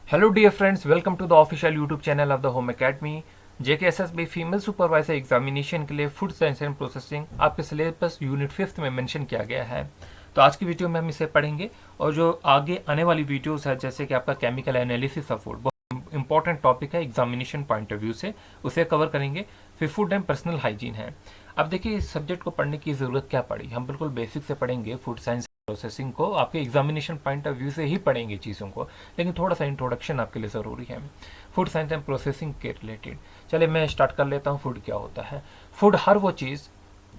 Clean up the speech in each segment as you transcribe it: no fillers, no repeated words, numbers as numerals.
Hello dear friends, welcome to the official YouTube channel of the Home Academy। JKSSB female supervisor examination के लिए food science and processing आपके syllabus unit 5 में mention किया गया है। तो आज की वीडियो में हम इसे पढ़ेंगे और जो आगे आने वाली वीडियोस है जैसे कि आपका केमिकल एनालिसिस ऑफ फूड बहुत इंपॉर्टेंट टॉपिक है एग्जामिनेशन पॉइंट ऑफ व्यू से, उसे कवर करेंगे। फिर फूड एंड पर्सनल हाइजीन है। अब देखिए इस सब्जेक्ट को पढ़ने की ज़रूरत क्या पड़ी, हम बिल्कुल बेसिक से पढ़ेंगे। फूड साइंस प्रोसेसिंग को आपके एग्जामिनेशन पॉइंट ऑफ व्यू से ही पढ़ेंगे चीज़ों को, लेकिन थोड़ा सा इंट्रोडक्शन आपके लिए ज़रूरी है फूड साइंस एंड प्रोसेसिंग के रिलेटेड। चलिए मैं स्टार्ट कर लेता हूँ। फूड क्या होता है? फूड हर वो चीज़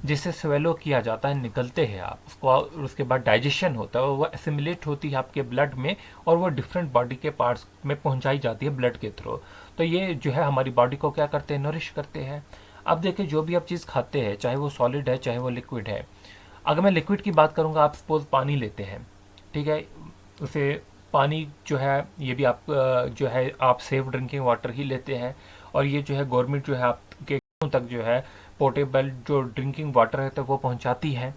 जिसे स्वेलो किया जाता है, निकलते हैं आप उसको और उसके बाद डाइजेशन होता है, वो एसिमिलेट होती है आपके ब्लड में और वो डिफरेंट बॉडी के पार्ट्स में पहुंचाई जाती है ब्लड के थ्रू। तो ये जो है हमारी बॉडी को क्या करते हैं, नरिश करते हैं। अब देखिए जो भी आप चीज़ खाते हैं, चाहे वो सॉलिड है चाहे वो लिक्विड है। अगर मैं लिक्विड की बात करूँगा, आप सपोज पानी लेते हैं, ठीक है, उसे पानी जो है ये भी आप जो है आप सेफ ड्रिंकिंग वाटर ही लेते हैं। और ये जो है गवर्नमेंट जो है आपके घरों तक जो है पोर्टेबल जो ड्रिंकिंग वाटर है तो वो पहुंचाती है।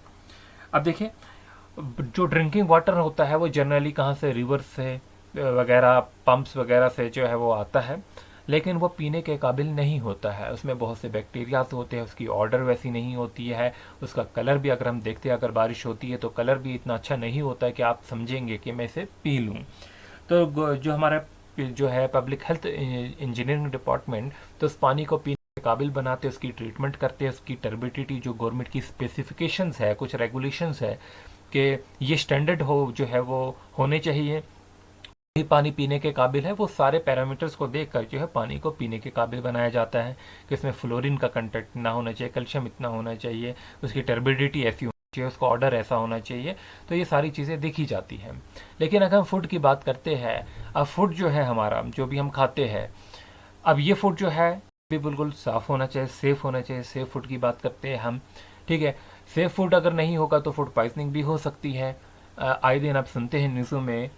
अब देखिए जो ड्रिंकिंग वाटर होता है वो जनरली कहाँ से, रिवर से वगैरह, पंप्स वगैरह से जो है वो आता है, लेकिन वो पीने के काबिल नहीं होता है। उसमें बहुत से बैक्टीरियाज होते हैं, उसकी ऑर्डर वैसी नहीं होती है, उसका कलर भी अगर हम देखते हैं, अगर बारिश होती है तो कलर भी इतना अच्छा नहीं होता है कि आप समझेंगे कि मैं इसे पी लूँ। तो जो हमारा जो है पब्लिक हेल्थ इंजीनियरिंग डिपार्टमेंट, तो उस पानी को पीने के काबिल बनाते, उसकी ट्रीटमेंट करते हैं, उसकी टर्बिडिटी जो गवर्नमेंट की स्पेसिफिकेशंस है, कुछ रेगुलेशंस है कि ये स्टैंडर्ड हो जो है वो होने चाहिए, ही पानी पीने के काबिल है। वो सारे पैरामीटर्स को देखकर जो है पानी को पीने के काबिल बनाया जाता है कि इसमें फ्लोरीन का कंटेंट ना होना चाहिए, कैल्शियम इतना होना चाहिए, उसकी टर्बिडिटी ऐसी होनी चाहिए, उसका ऑर्डर ऐसा होना चाहिए। तो ये सारी चीज़ें देखी जाती हैं। लेकिन अगर हम फूड की बात करते हैं, अब फूड जो है हमारा जो भी हम खाते हैं, अब ये फूड जो है भी बिल्कुल साफ़ होना चाहिए, सेफ़ होना चाहिए। सेफ़ फूड की बात करते हैं हम, ठीक है। सेफ़ फूड अगर नहीं होगा तो फूड पॉइजनिंग भी हो सकती है। आए दिन आप सुनते हैं न्यूज़ों में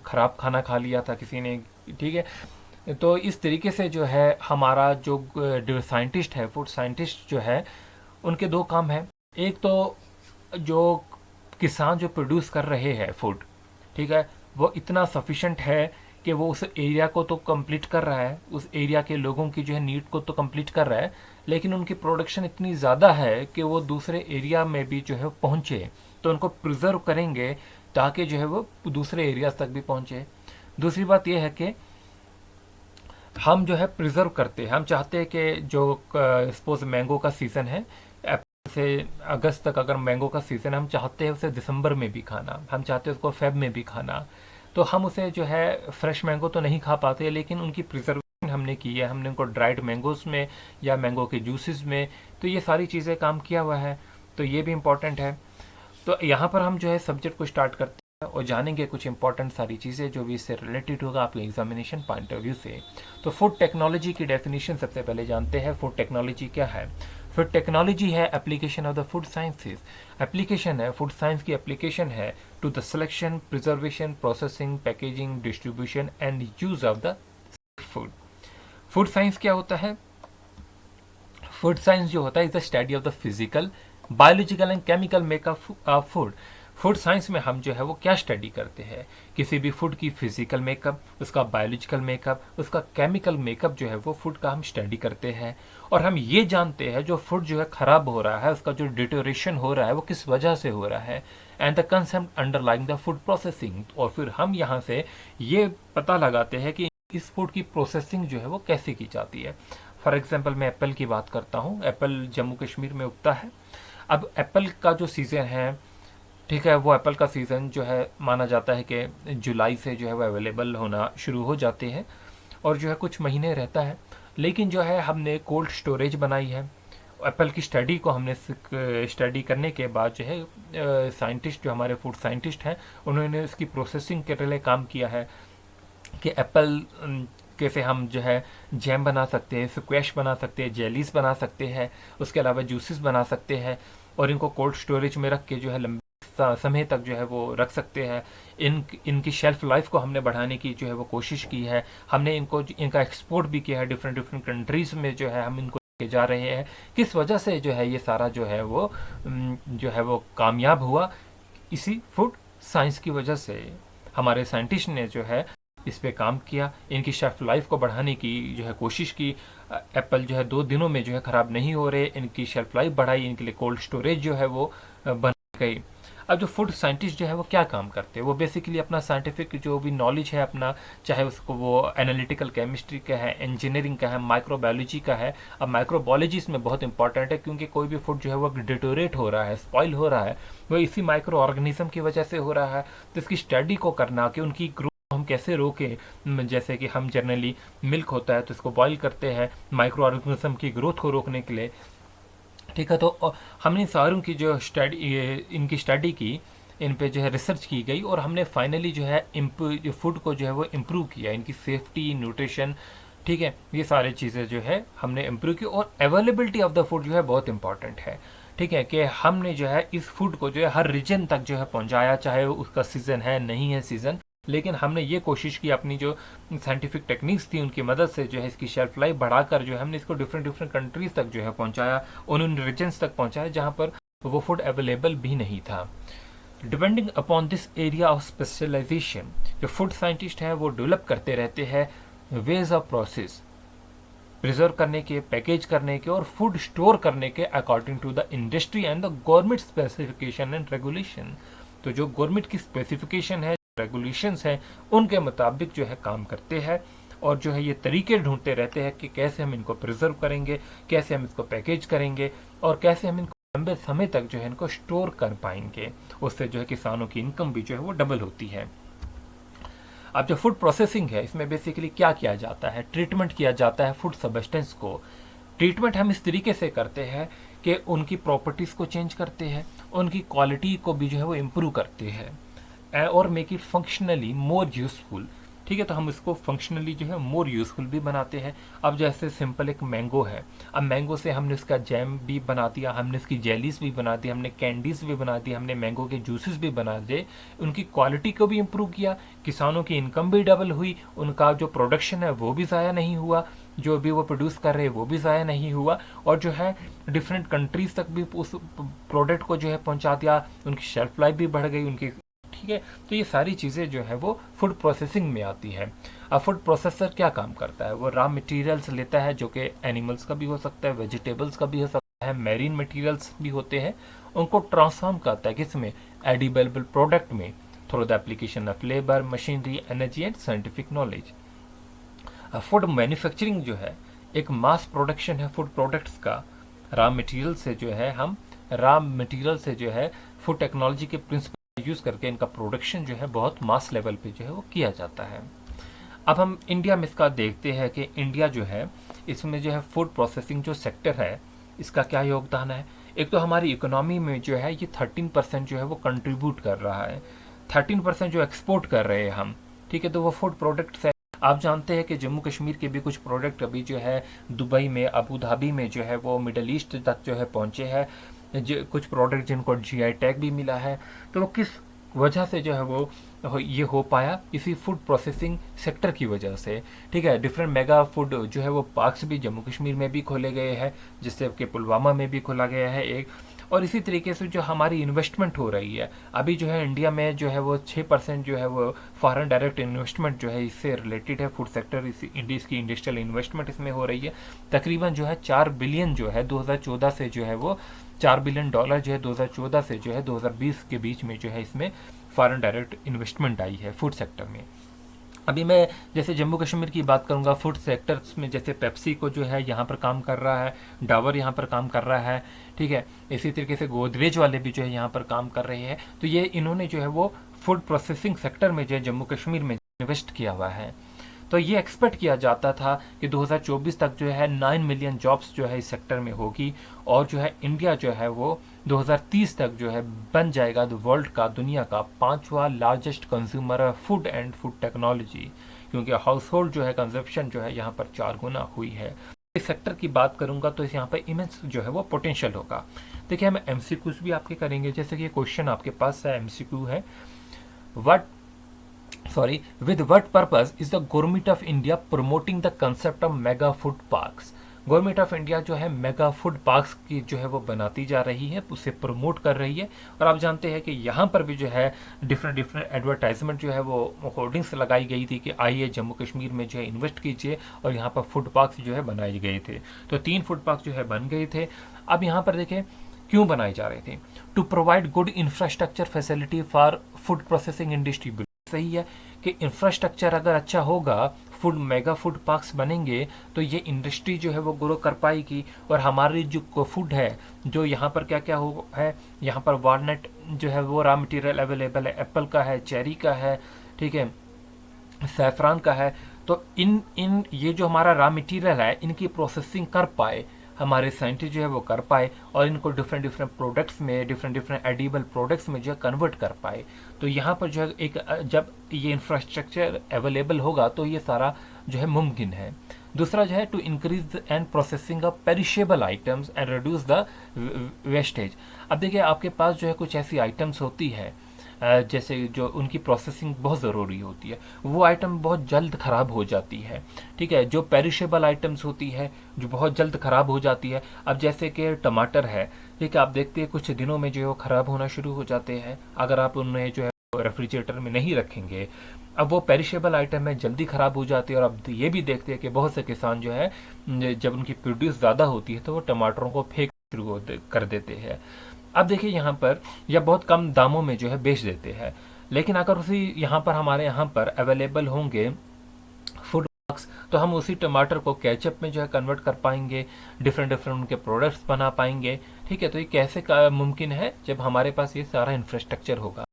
खराब खाना खा लिया था किसी ने, ठीक है। तो इस तरीके से जो है हमारा जो साइंटिस्ट है, फूड साइंटिस्ट जो है, उनके दो काम है। एक तो जो किसान जो प्रोड्यूस कर रहे हैं फूड, ठीक है, वो इतना सफिशेंट है कि वो उस एरिया को तो कंप्लीट कर रहा है, उस एरिया के लोगों की जो है नीड को तो कंप्लीट कर रहा है, लेकिन उनकी प्रोडक्शन इतनी ज़्यादा है कि वो दूसरे एरिया में भी जो है पहुँचे, तो उनको प्रिजर्व करेंगे ताकि जो है वो दूसरे एरियाज तक भी पहुँचे। दूसरी बात यह है कि हम जो है प्रिजर्व करते हैं, हम चाहते हैं कि जो सपोज मैंगो का सीज़न है, अप्रैल से अगस्त तक अगर मैंगो का सीज़न है, हम चाहते हैं उसे दिसंबर में भी खाना, हम चाहते हैं उसको फेब में भी खाना। तो हम उसे जो है फ्रेश मैंगो तो नहीं खा पाते, लेकिन उनकी प्रिजर्वेशन हमने की है, हमने उनको ड्राइड मैंगोज में या मैंगो के जूसेस में, तो ये सारी चीज़ें काम किया हुआ है। तो ये भी इम्पोर्टेंट है। तो यहाँ पर हम जो है सब्जेक्ट को स्टार्ट करते हैं और जानेंगे कुछ इंपॉर्टेंट सारी चीज़ें जो भी इससे रिलेटेड होगा आपके एग्जामिनेशन पॉइंट ऑफ व्यू से। तो फूड टेक्नोलॉजी की डेफिनेशन सबसे पहले जानते हैं। फूड टेक्नोलॉजी क्या है? फूड टेक्नोलॉजी है application of the food sciences. Application है, फूड साइंस की एप्लीकेशन है to the selection, preservation, processing, packaging, distribution and use of the food. Food science क्या होता है? फूड साइंस जो होता है is the study of the physical, biological and chemical makeup of food. Food science में हम जो है वो क्या स्टडी करते हैं? किसी भी फूड की फिजिकल मेकअप, उसका बायोलॉजिकल मेकअप, उसका केमिकल मेकअप जो है वो फूड का हम स्टडी करते हैं। और हम ये जानते हैं जो फूड जो है खराब हो रहा है, उसका जो डिटोरेशन हो रहा है वो किस वजह से हो रहा है, and the concept underlying the food processing. और फिर हम यहाँ से ये पता लगाते हैं कि इस फूड की प्रोसेसिंग जो है वो कैसे की जाती है। फॉर एग्जाम्पल मैं एप्पल की बात करता हूँ। एप्पल जम्मू कश्मीर में उगता है। अब एप्पल का जो सीज़न है, ठीक है, वो एप्पल का सीज़न जो है माना जाता है कि जुलाई से जो है वो अवेलेबल होना शुरू हो जाते हैं और जो है कुछ महीने रहता है। लेकिन जो है हमने कोल्ड स्टोरेज बनाई है। एप्पल की स्टडी को हमने स्टडी करने के बाद जो है साइंटिस्ट जो हमारे फूड साइंटिस्ट हैं, उन्होंने इसकी प्रोसेसिंग के लिए काम किया है कि एप्पल कैसे हम जो है जैम बना सकते हैं, स्क्वैश बना सकते हैं, जेलीज बना सकते हैं, उसके अलावा जूसेस बना सकते हैं और इनको कोल्ड स्टोरेज में रख के जो है लंबे समय तक जो है वो रख सकते हैं। इनकी शेल्फ लाइफ को हमने बढ़ाने की जो है वो कोशिश की है। हमने इनका एक्सपोर्ट भी किया है डिफरेंट डिफरेंट कंट्रीज में, जो है हम इनको लेके जा रहे हैं। किस वजह से जो है ये सारा जो है वो जो है वो कामयाब हुआ? इसी फूड साइंस की वजह से। हमारे साइंटिस्ट ने जो है इस पे काम किया, इनकी शेल्फ लाइफ को बढ़ाने की जो है कोशिश की। एप्पल जो है 2 दिनों में जो है ख़राब नहीं हो रहे, इनकी शेल्फ लाइफ बढ़ाई, इनके लिए कोल्ड स्टोरेज जो है वो बन गई। अब जो फूड साइंटिस्ट जो है वो क्या काम करते हैं, वो बेसिकली अपना साइंटिफिक जो भी नॉलेज है अपना, चाहे उसको वो एनालिटिकल केमिस्ट्री का है, इंजीनियरिंग का है, माइक्रोबायोलॉजी का है। अब माइक्रोबायोलॉजी इसमें बहुत इंपॉर्टेंट है, क्योंकि कोई भी फूड जो है वो डिटोरेट हो रहा है, स्पॉइल हो रहा है, वो इसी माइक्रो ऑर्गेनिज्म की वजह से हो रहा है। तो इसकी स्टडी को करना कि उनकी ग्रोथ हम कैसे रोकें, जैसे कि हम जनरली मिल्क होता है तो इसको बॉईल करते हैं माइक्रो ऑर्गेनिज्म की ग्रोथ को रोकने के लिए। ठीक है, तो हमने सारों की जो स्टडी, इनकी स्टडी की, इन पे जो है रिसर्च की गई, और हमने फाइनली जो है जो फूड को जो है वो इम्प्रूव किया, इनकी सेफ्टी, न्यूट्रिशन, ठीक है, ये सारी चीज़ें जो है हमने इम्प्रूव की। और अवेलेबिलिटी ऑफ द फूड जो है बहुत इंपॉर्टेंट है। ठीक है, कि हमने जो है इस फूड को जो है हर रीजन तक जो है पहुंचाया, चाहे उसका सीज़न है नहीं है सीज़न, लेकिन हमने ये कोशिश की अपनी जो साइंटिफिक टेक्निक्स थी उनकी मदद से जो है इसकी शेल्फ लाइफ बढ़ाकर जो है हमने इसको डिफरेंट डिफरेंट कंट्रीज तक जो है पहुंचाया, उन रीजन्स तक पहुंचाया जहां पर वो फूड अवेलेबल भी नहीं था। Depending upon this area of specialisation, जो फूड साइंटिस्ट है वो डेवलप करते रहते हैं वेज ऑफ प्रोसेस प्रिजर्व करने के, पैकेज करने के और फूड स्टोर करने के according to the industry and the government specification and regulation. तो जो गवर्नमेंट की स्पेसिफिकेशन है, रेगुलेशंस हैं, उनके मुताबिक जो है काम करते हैं, और जो है ये तरीके ढूंढते रहते हैं कि कैसे हम इनको प्रिजर्व करेंगे, कैसे हम इसको पैकेज करेंगे, और कैसे हम इनको लंबे समय तक जो है इनको स्टोर कर पाएंगे। उससे जो है किसानों की इनकम भी जो है वो डबल होती है। अब जो फूड प्रोसेसिंग है, इसमें बेसिकली क्या किया जाता है, ट्रीटमेंट किया जाता है फूड सबस्टेंस को। ट्रीटमेंट हम इस तरीके से करते हैं कि उनकी प्रॉपर्टीज़ को चेंज करते हैं, उनकी क्वालिटी को भी जो है वो इम्प्रूव करते हैं, और make it functionally more useful. ठीक है, तो हम इसको फंक्शनली जो है मोर यूजफुल भी बनाते हैं। अब जैसे सिंपल एक मैंगो है, अब मैंगो से हमने इसका जैम भी बना दिया, हमने इसकी जेलीज भी बना दी, हमने कैंडीज भी बना दी, हमने मैंगो के जूसेस भी बना दिए, उनकी क्वालिटी को भी इम्प्रूव किया, किसानों की इनकम भी डबल हुई, उनका जो प्रोडक्शन है वो भी ज़ाया नहीं हुआ, जो भी वो प्रोड्यूस कर रहे हैं वो भी ज़ाया नहीं हुआ, और जो है डिफरेंट कंट्रीज तक भी उस प्रोडक्ट को जो है पहुंचा दिया, उनकी शेल्फ लाइफ भी बढ़ गई उनकी। ठीक है, तो ये सारी चीज़ें जो है वो फूड प्रोसेसिंग में आती है। अब फूड प्रोसेसर क्या काम करता है, वो रॉ मटेरियल्स लेता है, जो कि एनिमल्स का भी हो सकता है, वेजिटेबल्स का भी हो सकता है, मैरीन मटेरियल्स भी होते हैं, उनको ट्रांसफॉर्म करता है किसमें, एडिबल प्रोडक्ट में, through the application of labour, machinery, energy and scientific knowledge. Food manufacturing जो है एक मास प्रोडक्शन है फूड प्रोडक्ट्स का। रॉ मटेरियल से जो है हम रॉ मटेरियल से जो है फूड टेक्नोलॉजी के प्रिंसिपल यूज करके इनका प्रोडक्शन जो है बहुत मास लेवल पे जो है वो किया जाता है। अब हम इंडिया में इसका देखते हैं कि इंडिया जो है इसमें जो है फूड प्रोसेसिंग जो सेक्टर है इसका क्या योगदान है। एक तो हमारी इकोनॉमी में जो है ये 13% जो है वो कंट्रीब्यूट कर रहा है, 13% जो एक्सपोर्ट कर रहे हैं हम। ठीक है, तो वो फूड प्रोडक्ट्स है। आप जानते हैं कि जम्मू कश्मीर के भी कुछ प्रोडक्ट अभी जो है दुबई में, अबू धाबी में जो है वो मिडल ईस्ट तक जो है पहुंचे हैं, जो कुछ प्रोडक्ट जिनको जीआई टैग भी मिला है। तो वो किस वजह से जो है वो ये हो पाया, इसी फूड प्रोसेसिंग सेक्टर की वजह से। ठीक है, डिफरेंट मेगा फूड जो है वो पार्क्स भी जम्मू कश्मीर में भी खोले गए हैं, जिससे कि पुलवामा में भी खोला गया है एक। और इसी तरीके से जो हमारी इन्वेस्टमेंट हो रही है अभी जो है इंडिया में जो है वो 6% जो है वो फॉरेन डायरेक्ट इन्वेस्टमेंट जो है इससे रिलेटेड है। फूड सेक्टर इसकी इंडस्ट्रियल इन्वेस्टमेंट इसमें हो रही है। तकरीबन जो है 4 बिलियन जो है 2014 से जो है वो $4 बिलियन जो है 2014 से जो है 2020 के बीच में जो है इसमें फॉरेन डायरेक्ट इन्वेस्टमेंट आई है फूड सेक्टर में। अभी मैं जैसे जम्मू कश्मीर की बात करूंगा, फूड सेक्टर्स में जैसे पेप्सी को जो है यहाँ पर काम कर रहा है, डाबर यहाँ पर काम कर रहा है। ठीक है, इसी तरीके से गोदरेज वाले भी जो है यहाँ पर काम कर रहे हैं। तो ये इन्होंने जो है वो फूड प्रोसेसिंग सेक्टर में जो है जम्मू कश्मीर में इन्वेस्ट किया हुआ है। तो ये एक्सपेक्ट किया जाता था कि 2024 तक जो है 9 मिलियन जॉब्स जो है इस सेक्टर में होगी, और जो है इंडिया जो है वो 2030 तक जो है बन जाएगा वर्ल्ड का, दुनिया का 5वां largest consumer of food and food technology, क्योंकि हाउस होल्ड जो है कंजप्शन जो है यहाँ पर 4 गुना हुई है। इस सेक्टर की बात करूंगा तो इस यहाँ पर इमेंस जो है वो पोटेंशियल होगा। देखिए, हम एमसीक्यूज भी आपके करेंगे, जैसे कि क्वेश्चन आपके पास है, एमसीक्यू है, with what purpose is the government of India promoting the concept of mega food parks? Government of India जो है मेगा फूड पार्क्स की जो है वो बनाती जा रही है, उसे प्रमोट कर रही है। और आप जानते हैं कि यहाँ पर भी जो है डिफरेंट डिफरेंट एडवर्टाइजमेंट जो है वो होर्डिंग्स लगाई गई थी कि आइए जम्मू कश्मीर में जो है इन्वेस्ट कीजिए, और यहाँ पर फूड पार्क्स जो है बनाए गए थे। तो 3 फूड पार्क जो है बन गए थे। अब यहाँ पर देखें क्यों बनाए जा रहे थे, to provide good infrastructure facility for food processing industry. सही है कि इंफ्रास्ट्रक्चर अगर अच्छा होगा, फूड मेगा फूड पार्क्स बनेंगे तो ये इंडस्ट्री जो है वो ग्रो कर पाएगी। और हमारी जो फूड है, जो यहाँ पर क्या क्या हो है, यहाँ पर वालनट जो है वो रॉ मटेरियल अवेलेबल है, एप्पल का है, चेरी का है, ठीक है, सैफरान का है। तो इन इन ये जो हमारा रॉ मटेरियल है, इनकी प्रोसेसिंग कर पाए हमारे साइंटिस्ट जो है वो कर पाए, और इनको डिफरेंट डिफरेंट प्रोडक्ट्स में, डिफरेंट डिफरेंट एडिबल प्रोडक्ट्स में जो है कन्वर्ट कर पाए। तो यहाँ पर जो है एक जब ये इंफ्रास्ट्रक्चर अवेलेबल होगा तो ये सारा जो है मुमकिन है। दूसरा जो है to increase and processing of perishable items and reduce the wastage. अब देखिए आपके पास जो है कुछ ऐसी आइटम्स होती है जैसे जो उनकी प्रोसेसिंग बहुत ज़रूरी होती है, वो आइटम बहुत जल्द ख़राब हो जाती है। ठीक है, जो पेरिशेबल आइटम्स होती है जो बहुत जल्द ख़राब हो जाती है। अब जैसे कि टमाटर है, ठीक है, आप देखते हैं कुछ दिनों में जो है वो ख़राब होना शुरू हो जाते हैं अगर आप उन्हें जो है रेफ्रिजरेटर में नहीं रखेंगे। अब वो पेरिशेबल आइटम है, जल्दी ख़राब हो जाती है। और अब ये भी देखते हैं कि बहुत से किसान जो है जब उनकी प्रोड्यूस ज़्यादा होती है तो वो टमाटरों को फेंक शुरू कर देते हैं। अब देखिए यहाँ पर या बहुत कम दामों में जो है बेच देते हैं। लेकिन अगर उसी यहाँ पर हमारे यहाँ पर अवेलेबल होंगे फूड पार्क्स, तो हम उसी टमाटर को केचप में जो है कन्वर्ट कर पाएंगे, डिफरेंट डिफरेंट उनके प्रोडक्ट्स बना पाएंगे। ठीक है, तो ये कैसे मुमकिन है, जब हमारे पास ये सारा इंफ्रास्ट्रक्चर होगा।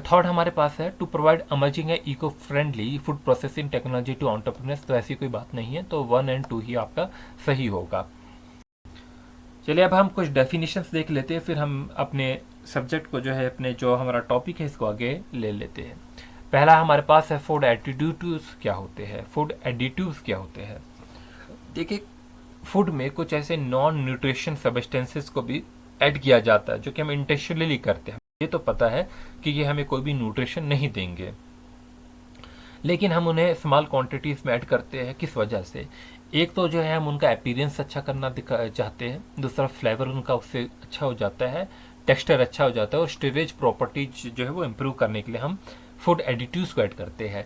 थर्ड हमारे पास है टू प्रोवाइड अमर्जिंग है eco friendly food processing technology to entrepreneurs. तो ऐसी कोई बात नहीं है, तो 1 और 2 ही आपका सही होगा। चलिए अब हम कुछ डेफिनेशंस देख लेते हैं, फिर हम अपने सब्जेक्ट को जो है, अपने जो हमारा टॉपिक है इसको आगे ले लेते हैं। पहला हमारे पास है फूड एडिटिव्स क्या होते हैं। फूड एडिटिव्स क्या होते हैं, देखिए फूड में कुछ ऐसे नॉन न्यूट्रिशन सब्सटेंसेस को भी ऐड किया जाता है जो कि हम इंटेंशनली करते हैं। ये तो पता है कि ये हमें कोई भी न्यूट्रिशन नहीं देंगे, लेकिन हम उन्हें स्मॉल क्वांटिटीज में ऐड करते हैं। किस वजह से, एक तो जो है हम उनका अपीयरेंस अच्छा करना चाहते हैं, दूसरा फ्लेवर उनका उससे अच्छा हो जाता है, टेक्सचर अच्छा हो जाता है, और स्टोरेज प्रॉपर्टीज जो है वो इम्प्रूव करने के लिए हम फूड एडिटिव्स को ऐड करते हैं।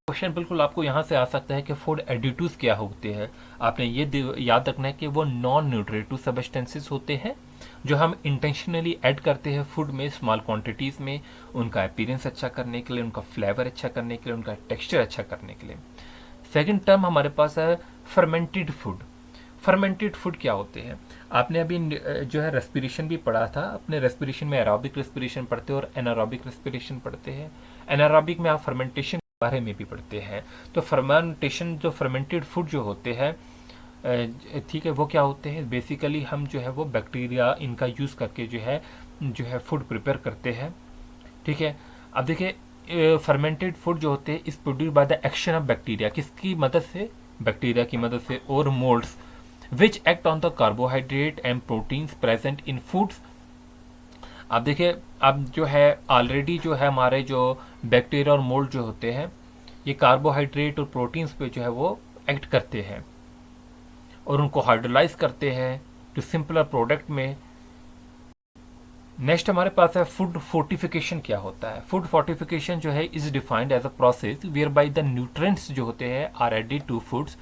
क्वेश्चन बिल्कुल आपको यहाँ से आ सकता है कि फूड एडिटिव्स क्या होते हैं। आपने ये याद रखना है कि वो नॉन न्यूट्रिटिव सब्सटेंसेस होते हैं जो हम इंटेंशनली ऐड करते हैं फूड में स्मॉल क्वांटिटीज में, उनका अपीयरेंस अच्छा करने के लिए, उनका फ्लेवर अच्छा करने के लिए, उनका टेक्सचर अच्छा करने के लिए। सेकंड टर्म हमारे पास है फर्मेंटेड फूड। फर्मेंटेड फूड क्या होते हैं, आपने अभी जो है रेस्पिरेशन भी पढ़ा था। अपने रेस्पिरेशन में एरोबिक रेस्पिरेशन पढ़ते हैं और एनारोबिक रेस्पिरेशन पढ़ते हैं। एनारोबिक में आप फर्मेंटेशन के बारे में भी पढ़ते हैं। तो फर्मेंटेशन, जो फर्मेंटेड फूड जो होते हैं, ठीक है, वो क्या होते हैं, बेसिकली हम जो है वो बैक्टीरिया इनका यूज़ करके जो है फूड प्रिपेयर करते हैं। ठीक है, अब देखिए फर्मेंटेड फूड जो होते हैं इस produce by the action of bacteria. किसकी मदद से, बैक्टीरिया की मदद से, और moulds which act on the carbohydrate and proteins present in foods. अब देखिए अब जो है ऑलरेडी जो है हमारे जो बैक्टीरिया और मोल्ड जो होते हैं ये कार्बोहाइड्रेट और प्रोटीन्स पे जो है वो एक्ट करते हैं और उनको हाइड्रोलाइज करते हैं टू सिंपलर प्रोडक्ट में। नेक्स्ट हमारे पास है फूड फोर्टिफिकेशन क्या होता है। फूड फोर्टिफिकेशन जो है is defined as a process whereby the nutrients जो होते हैं are added to foods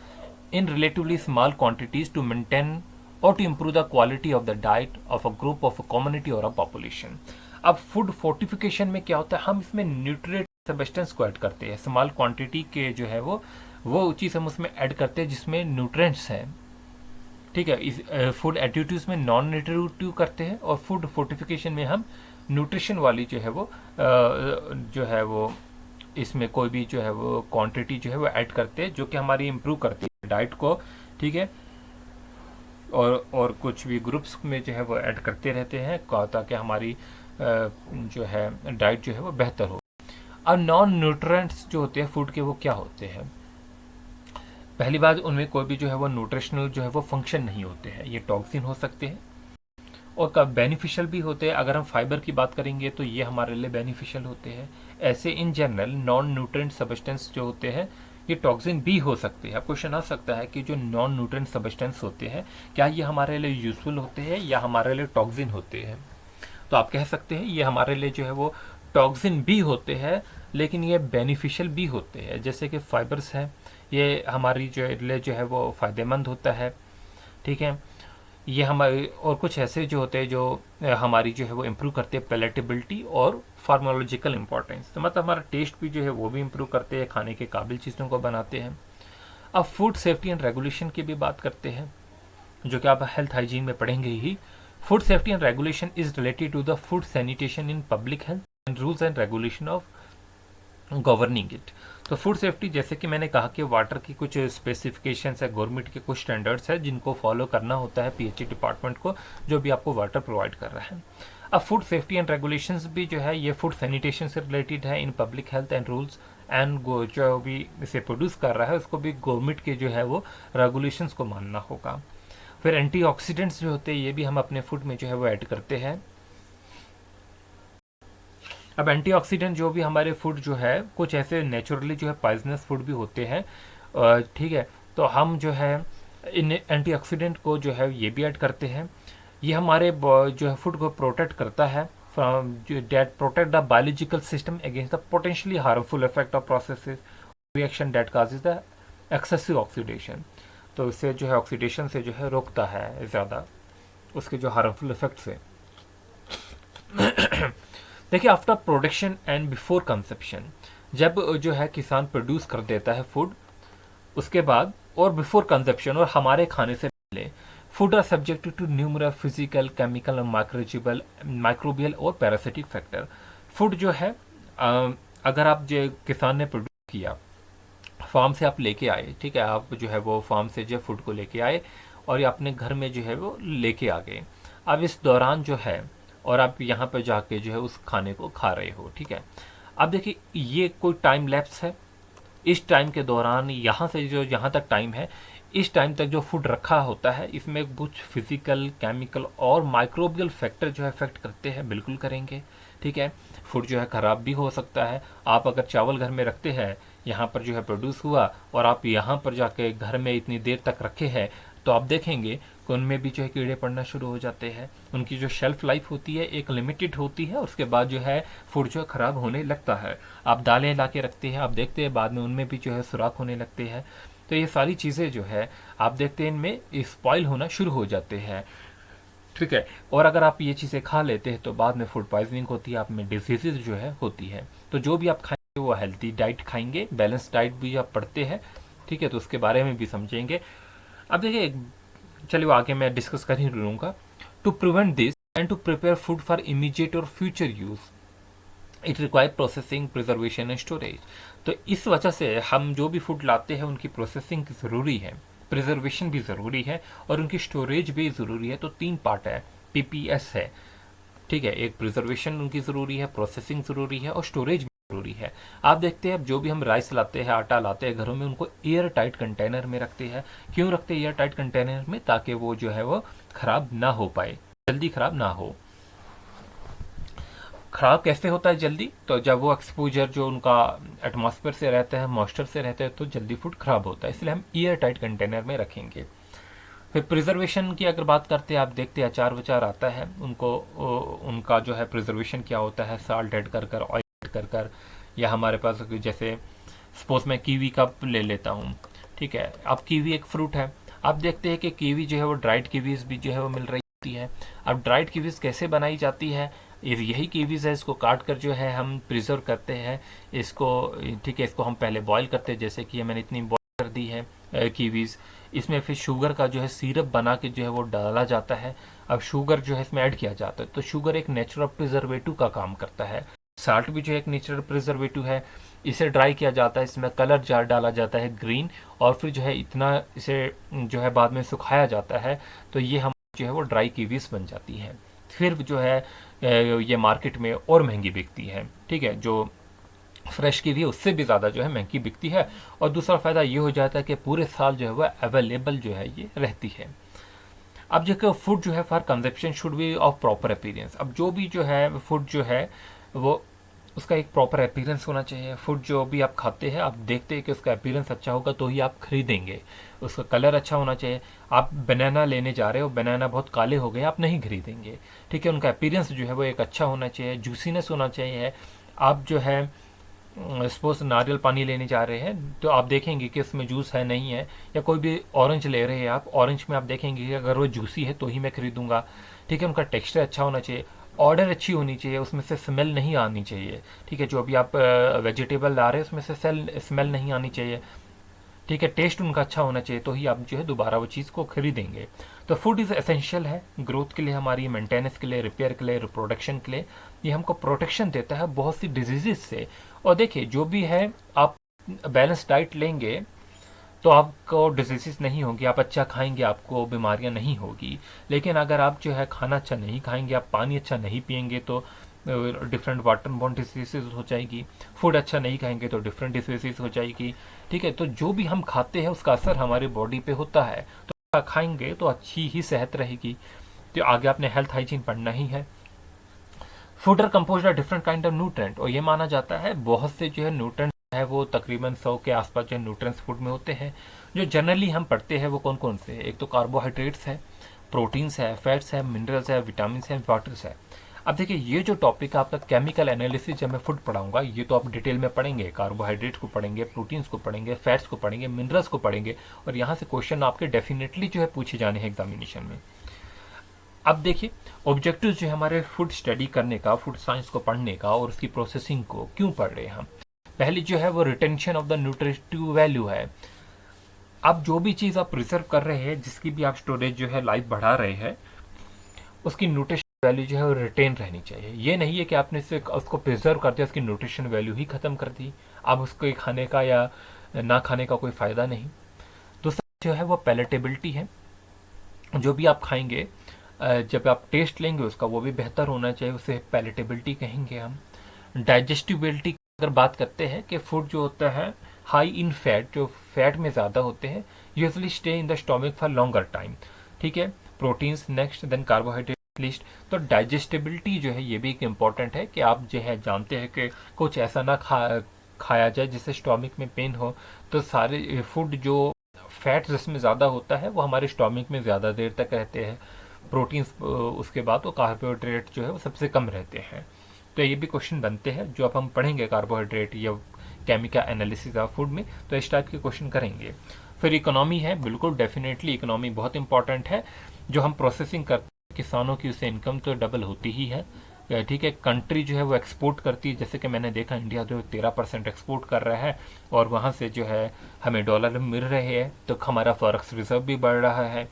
in relatively small quantities to maintain or to improve the quality of the diet of a group of a community or a population। अब food fortification में क्या होता है, हम इसमें न्यूट्रिएंट सब्सटेंस को add करते हैं। स्मॉल क्वांटिटी के जो है वो चीज़ हम उसमें ऐड करते हैं जिसमें न्यूट्रिएंट्स हैं। ठीक है, इस फूड एडिटिव्स में नॉन न्यूट्रिटिव करते हैं और फूड फोर्टिफिकेशन में हम न्यूट्रिशन वाली जो है वो इसमें कोई भी जो है वो क्वांटिटी जो है वो ऐड करते हैं जो कि हमारी इम्प्रूव करती है डाइट को। ठीक है, और कुछ भी ग्रुप्स में जो है वो ऐड करते रहते हैं ताकि हमारी जो है डाइट जो है वो बेहतर हो। अब नॉन न्यूट्रिएंट्स जो होते हैं फूड के वो क्या होते हैं, पहली बात उनमें कोई भी जो है वो न्यूट्रिशनल जो है वो फंक्शन नहीं होते हैं। ये टॉक्सिन हो सकते हैं और कब बेनिफिशियल भी होते हैं। अगर हम फाइबर की बात करेंगे तो ये हमारे लिए बेनिफिशियल होते हैं। ऐसे in general non nutrient substance जो होते हैं ये टॉक्सिन भी हो सकते हैं। अब क्वेश्चन आ सकता है कि जो नॉन न्यूट्रिएंट सब्सटेंस होते हैं क्या ये हमारे लिए यूजफुल होते हैं या हमारे लिए टॉक्सिन होते हैं। तो आप कह सकते हैं ये हमारे लिए जो है वो टॉक्सिन भी होते हैं, लेकिन ये बेनिफिशियल भी होते हैं। जैसे कि फाइबर्स हैं, ये हमारी जो लिए जो है वो फ़ायदेमंद होता है, ठीक है। ये हमारे और कुछ ऐसे जो होते हैं जो हमारी जो है वो इम्प्रूव करते हैं पैलेटेबिलिटी और फार्मोलॉजिकल इंपॉर्टेंस। तो मतलब हमारा टेस्ट भी जो है वो भी इम्प्रूव करते हैं, खाने के काबिल चीज़ों को बनाते हैं। अब फूड सेफ्टी एंड रेगुलेशन की भी बात करते हैं, जो कि आप हेल्थ हाइजीन में पढ़ेंगे ही। Food safety and regulation is related to the food sanitation in public health and rules and regulation of governing it. तो फूड सेफ्टी, जैसे कि मैंने कहा कि वाटर की कुछ स्पेसिफिकेशंस है, गवर्नमेंट के कुछ स्टैंडर्ड्स है जिनको फॉलो करना होता है पीएचई डिपार्टमेंट को, जो भी आपको वाटर प्रोवाइड कर रहा है। अब फूड सेफ्टी एंड रेगुलेशंस भी जो है ये फूड सैनिटेशन से रिलेटेड है इन public health and rules and जो भी इसे प्रोड्यूस कर रहा है उसको भी गवर्नमेंट के जो है वो रेगुलेशंस को मानना होगा। फिर एंटीऑक्सीडेंट्स जो होते हैं ये भी हम अपने फूड में जो है वो ऐड करते हैं। अब एंटीऑक्सीडेंट जो भी हमारे फूड जो है कुछ ऐसे नेचुरली जो है पॉइजनस फूड भी होते हैं, ठीक है। तो हम जो है इन एंटीऑक्सीडेंट को जो है ये भी ऐड करते हैं। ये हमारे जो है फूड को प्रोटेक्ट करता है from that protect the biological system against the potentially harmful effect of processes reaction that causes the excessive oxidation. तो इससे जो है ऑक्सीडेशन से जो है रोकता है ज़्यादा उसके जो हार्मफुल इफेक्ट से। देखिए after production and before conception, जब जो है किसान प्रोड्यूस कर देता है फूड, उसके बाद और बिफोर कंसेप्शन और हमारे खाने से पहले, food are subject to numerous physical, chemical, microbial और पैरासिटिक फैक्टर। फूड जो है अगर आप जो किसान ने प्रोड्यूस किया, फार्म से आप लेके आए, ठीक है, आप जो है वो फार्म से जो फूड को लेके आए और ये अपने घर में जो है वो लेके आ गए। अब इस दौरान जो है और आप यहाँ पर जाके जो है उस खाने को खा रहे हो, ठीक है। अब देखिए ये कोई टाइम लैप्स है, इस टाइम के दौरान यहाँ से जो यहाँ तक टाइम है, इस टाइम तक जो फूड रखा होता है इसमें कुछ फिजिकल, केमिकल और माइक्रोबियल फैक्टर जो है इफेक्ट करते हैं, बिल्कुल करेंगे, ठीक है। फूड जो है ख़राब भी हो सकता है। आप अगर चावल घर में रखते हैं, यहाँ पर जो है प्रोड्यूस हुआ और आप यहाँ पर जाके घर में इतनी देर तक रखे हैं, तो आप देखेंगे कि उनमें भी जो है कीड़े पड़ना शुरू हो जाते हैं। उनकी जो शेल्फ लाइफ होती है एक लिमिटेड होती है, उसके बाद जो है फूड जो है ख़राब होने लगता है। आप दालें ला के रखते हैं, आप देखते हैं बाद में उनमें भी जो है सुराख होने लगते हैं। तो ये सारी चीज़ें जो है आप देखते हैं इनमें स्पॉइल होना शुरू हो जाते हैं, ठीक है। और अगर आप ये चीज़ें खा लेते हैं तो बाद में फूड पॉइजनिंग होती है, आप में डिजीजेज जो है होती है। तो जो भी आप खाएंगे वो हेल्थी डाइट खाएंगे, बैलेंस डाइट भी आप पढ़ते हैं, ठीक है, तो उसके बारे में भी समझेंगे। अब देखिए चलिए आगे मैं डिस्कस कर ही लूँगा। To prevent this and to prepare food for immediate और future use, it require processing, preservation and storage. तो इस वजह से हम जो भी फूड लाते हैं उनकी प्रोसेसिंग ज़रूरी है, प्रिजर्वेशन भी ज़रूरी है और उनकी स्टोरेज भी ज़रूरी है। तो 3 पार्ट है, पीपीएस है, ठीक है। एक प्रिजर्वेशन उनकी ज़रूरी है, प्रोसेसिंग ज़रूरी है और स्टोरेज भी ज़रूरी है। आप देखते हैं जो भी हम राइस लाते हैं, आटा लाते हैं घरों में, उनको एयर टाइट कंटेनर में रखते हैं। क्यों रखते हैं एयर टाइट कंटेनर में? ताकि वो जो है वो ख़राब ना हो पाए, जल्दी ख़राब ना हो। ख़राब कैसे होता है जल्दी? तो जब वो एक्सपोजर जो उनका एटमॉस्फेयर से रहता है, मॉइस्चर से रहता है, तो जल्दी फूड ख़राब होता है, इसलिए हम एयर टाइट कंटेनर में रखेंगे। फिर प्रिजर्वेशन की अगर बात करते हैं, आप देखते हैं अचार वचार आता है, उनको उनका जो है प्रिजर्वेशन क्या होता है, साल्ट ऐड कर कर, ऑयल ऐड कर कर, या हमारे पास जैसे सपोज मैं कीवी का ले लेता हूँ, ठीक है। अब कीवी एक फ्रूट है, आप देखते हैं कि कीवी जो है वो ड्राइड कीवीज भी जो है वो मिल रही होती है। अब ड्राइड कीवीज कैसे बनाई जाती है? यही कीवीज है, इसको काट कर जो है हम प्रिजर्व करते हैं इसको, ठीक है। इसको हम पहले बॉईल करते हैं, जैसे कि मैंने इतनी बॉईल कर दी है कीवीज। इसमें फिर शुगर का जो है सिरप बना के जो है वो डाला जाता है। अब शुगर जो है इसमें ऐड किया जाता है, तो शुगर एक नेचुरल प्रिजर्वेटिव का काम करता है। साल्ट भी जो है एक नेचुरल प्रिजर्वेटिव है। इसे ड्राई किया जाता है, इसमें कलर जार डाला जाता है ग्रीन, और फिर जो है इतना इसे जो है बाद में सुखाया जाता है, तो ये हम जो है वो ड्राई कीवीज बन जाती है। फिर जो है ये मार्केट में और महंगी बिकती है, ठीक है। जो फ्रेश कीवी है उससे भी ज़्यादा जो है महंगी बिकती है। और दूसरा फ़ायदा ये हो जाता है कि पूरे साल जो है वह अवेलेबल जो है ये रहती है। अब जो फूड जो है for consumption should be of proper appearance. अब जो भी जो है फूड जो है वो उसका एक प्रॉपर अपीयरेंस होना चाहिए। फूड जो भी आप खाते हैं, आप देखते हैं कि उसका अपीयरेंस अच्छा होगा तो ही आप खरीदेंगे। उसका कलर अच्छा होना चाहिए। आप बनाना लेने जा रहे हो, बनाना बहुत काले हो गए, आप नहीं खरीदेंगे। ठीक है, उनका अपीयरेंस जो है वो एक अच्छा होना चाहिए, जूसीनेस होना चाहिए। आप जो है सपोज नारियल पानी लेने जा रहे हैं तो आप देखेंगे कि उसमें जूस है नहीं है, या कोई भी ऑरेंज ले रहे हैं आप, ऑरेंज में आप देखेंगे कि अगर वो जूसी है तो ही मैं खरीदूंगा। ठीक है, उनका टेक्सचर अच्छा होना चाहिए, ऑर्डर अच्छी होनी चाहिए, उसमें से स्मेल नहीं आनी चाहिए। ठीक है, जो अभी आप वेजिटेबल ला रहे हैं उसमें से स्मेल नहीं आनी चाहिए। ठीक है, टेस्ट उनका अच्छा होना चाहिए तो ही आप जो है दोबारा वो चीज़ को खरीदेंगे। तो फूड इज़ एसेंशियल है ग्रोथ के लिए, हमारी मेंटेनेंस के लिए, रिपेयर के लिए, रिप्रोडक्शन के लिए। ये हमको प्रोटेक्शन देता है बहुत सी डिजीजेस से। और देखिए जो भी है, आप बैलेंस डाइट लेंगे तो आपको डिजीजेस नहीं होगी, आप अच्छा खाएंगे आपको बीमारियां नहीं होगी। लेकिन अगर आप जो है खाना अच्छा नहीं खाएंगे, आप पानी अच्छा नहीं पियेंगे तो डिफरेंट वाटर बॉर्न डिसीजेज हो जाएगी। फूड अच्छा नहीं खाएंगे तो डिफरेंट डिसीजेज हो जाएगी। ठीक है, तो जो भी हम खाते हैं उसका असर हमारी बॉडी पे होता है, तो अच्छा खाएंगे तो अच्छी ही सेहत रहेगी। तो आगे आपने हेल्थ हाइजीन पढ़ना ही है। Food are compose different kind of nutrient, और ये माना जाता है बहुत से जो है न्यूट्रेंट है वो तकरीबन 100 के आसपास जो न्यूट्रेंट्स फूड में होते हैं। जो जनरली हम पढ़ते हैं वो कौन कौन से, एक तो कार्बोहाइड्रेट्स है, प्रोटीन्स है, फैट्स है, मिनरल्स है, विटामिन है, वाटर्स है। अब देखिए ये जो टॉपिक है आपका केमिकल एनालिसिस, जब मैं फूड पढ़ाऊंगा ये तो आप डिटेल में पढ़ेंगे, कार्बोहाइड्रेट्स को पढ़ेंगे, प्रोटीन्स को पढ़ेंगे, फैट्स को पढ़ेंगे, मिनरल्स को पढ़ेंगे, और यहाँ से क्वेश्चन आपके डेफिनेटली जो है पूछे जाने हैं एग्जामिनेशन में। अब देखिए ऑब्जेक्टिव जो है हमारे फूड स्टडी करने का, फूड साइंस को पढ़ने का और उसकी प्रोसेसिंग को क्यों पढ़ रहे हैं हम। पहली जो है वो retention of the nutritive value है। अब जो भी चीज़ आप प्रिजर्व कर रहे हैं, जिसकी भी आप स्टोरेज जो है लाइफ बढ़ा रहे हैं, उसकी न्यूट्रिशन वैल्यू जो है वो रिटेन रहनी चाहिए। ये नहीं है कि आपने इसे उसको प्रिजर्व कर दिया, उसकी न्यूट्रिशन वैल्यू ही खत्म कर दी, अब उसको खाने का या ना खाने का कोई फ़ायदा नहीं। दूसरा जो है वो पैलेटेबिलिटी है। जो भी आप खाएंगे जब आप टेस्ट लेंगे उसका वो भी बेहतर होना चाहिए, उसे पैलेटेबिलिटी कहेंगे हम। डाइजेस्टिबिलिटी की अगर बात करते हैं कि फूड जो होता है हाई इन फैट, जो फैट में ज़्यादा होते हैं, usually stay in the stomach for longer time. ठीक है, proteins next, then carbohydrate least. तो डाइजेस्टिबिलिटी जो है ये भी एक इम्पॉर्टेंट है कि आप जो है जानते हैं कि कुछ ऐसा ना खाया जाए जिससे स्टोमिक में पेन हो। तो सारे फूड जो फैट जिसमें ज़्यादा होता है वो हमारे स्टोमिक में ज़्यादा देर तक रहते हैं, प्रोटीन्स उसके बाद वो कार्बोहाइड्रेट जो है वो सबसे कम रहते हैं। तो ये भी क्वेश्चन बनते हैं जो अब हम पढ़ेंगे कार्बोहाइड्रेट या केमिकल एनालिसिस ऑफ फूड में, तो इस टाइप के क्वेश्चन करेंगे। फिर इकोनॉमी है, बिल्कुल डेफिनेटली इकोनॉमी बहुत इंपॉर्टेंट है। जो हम प्रोसेसिंग करते हैं किसानों की, उससे इनकम तो डबल होती ही है। ठीक है, कंट्री जो है वो एक्सपोर्ट करती है, जैसे कि मैंने देखा इंडिया जो 13% एक्सपोर्ट कर रहा है, और वहाँ से जो है हमें डॉलर मिल रहे हैं, तो हमारा फॉरेक्स रिजर्व भी बढ़ रहा है।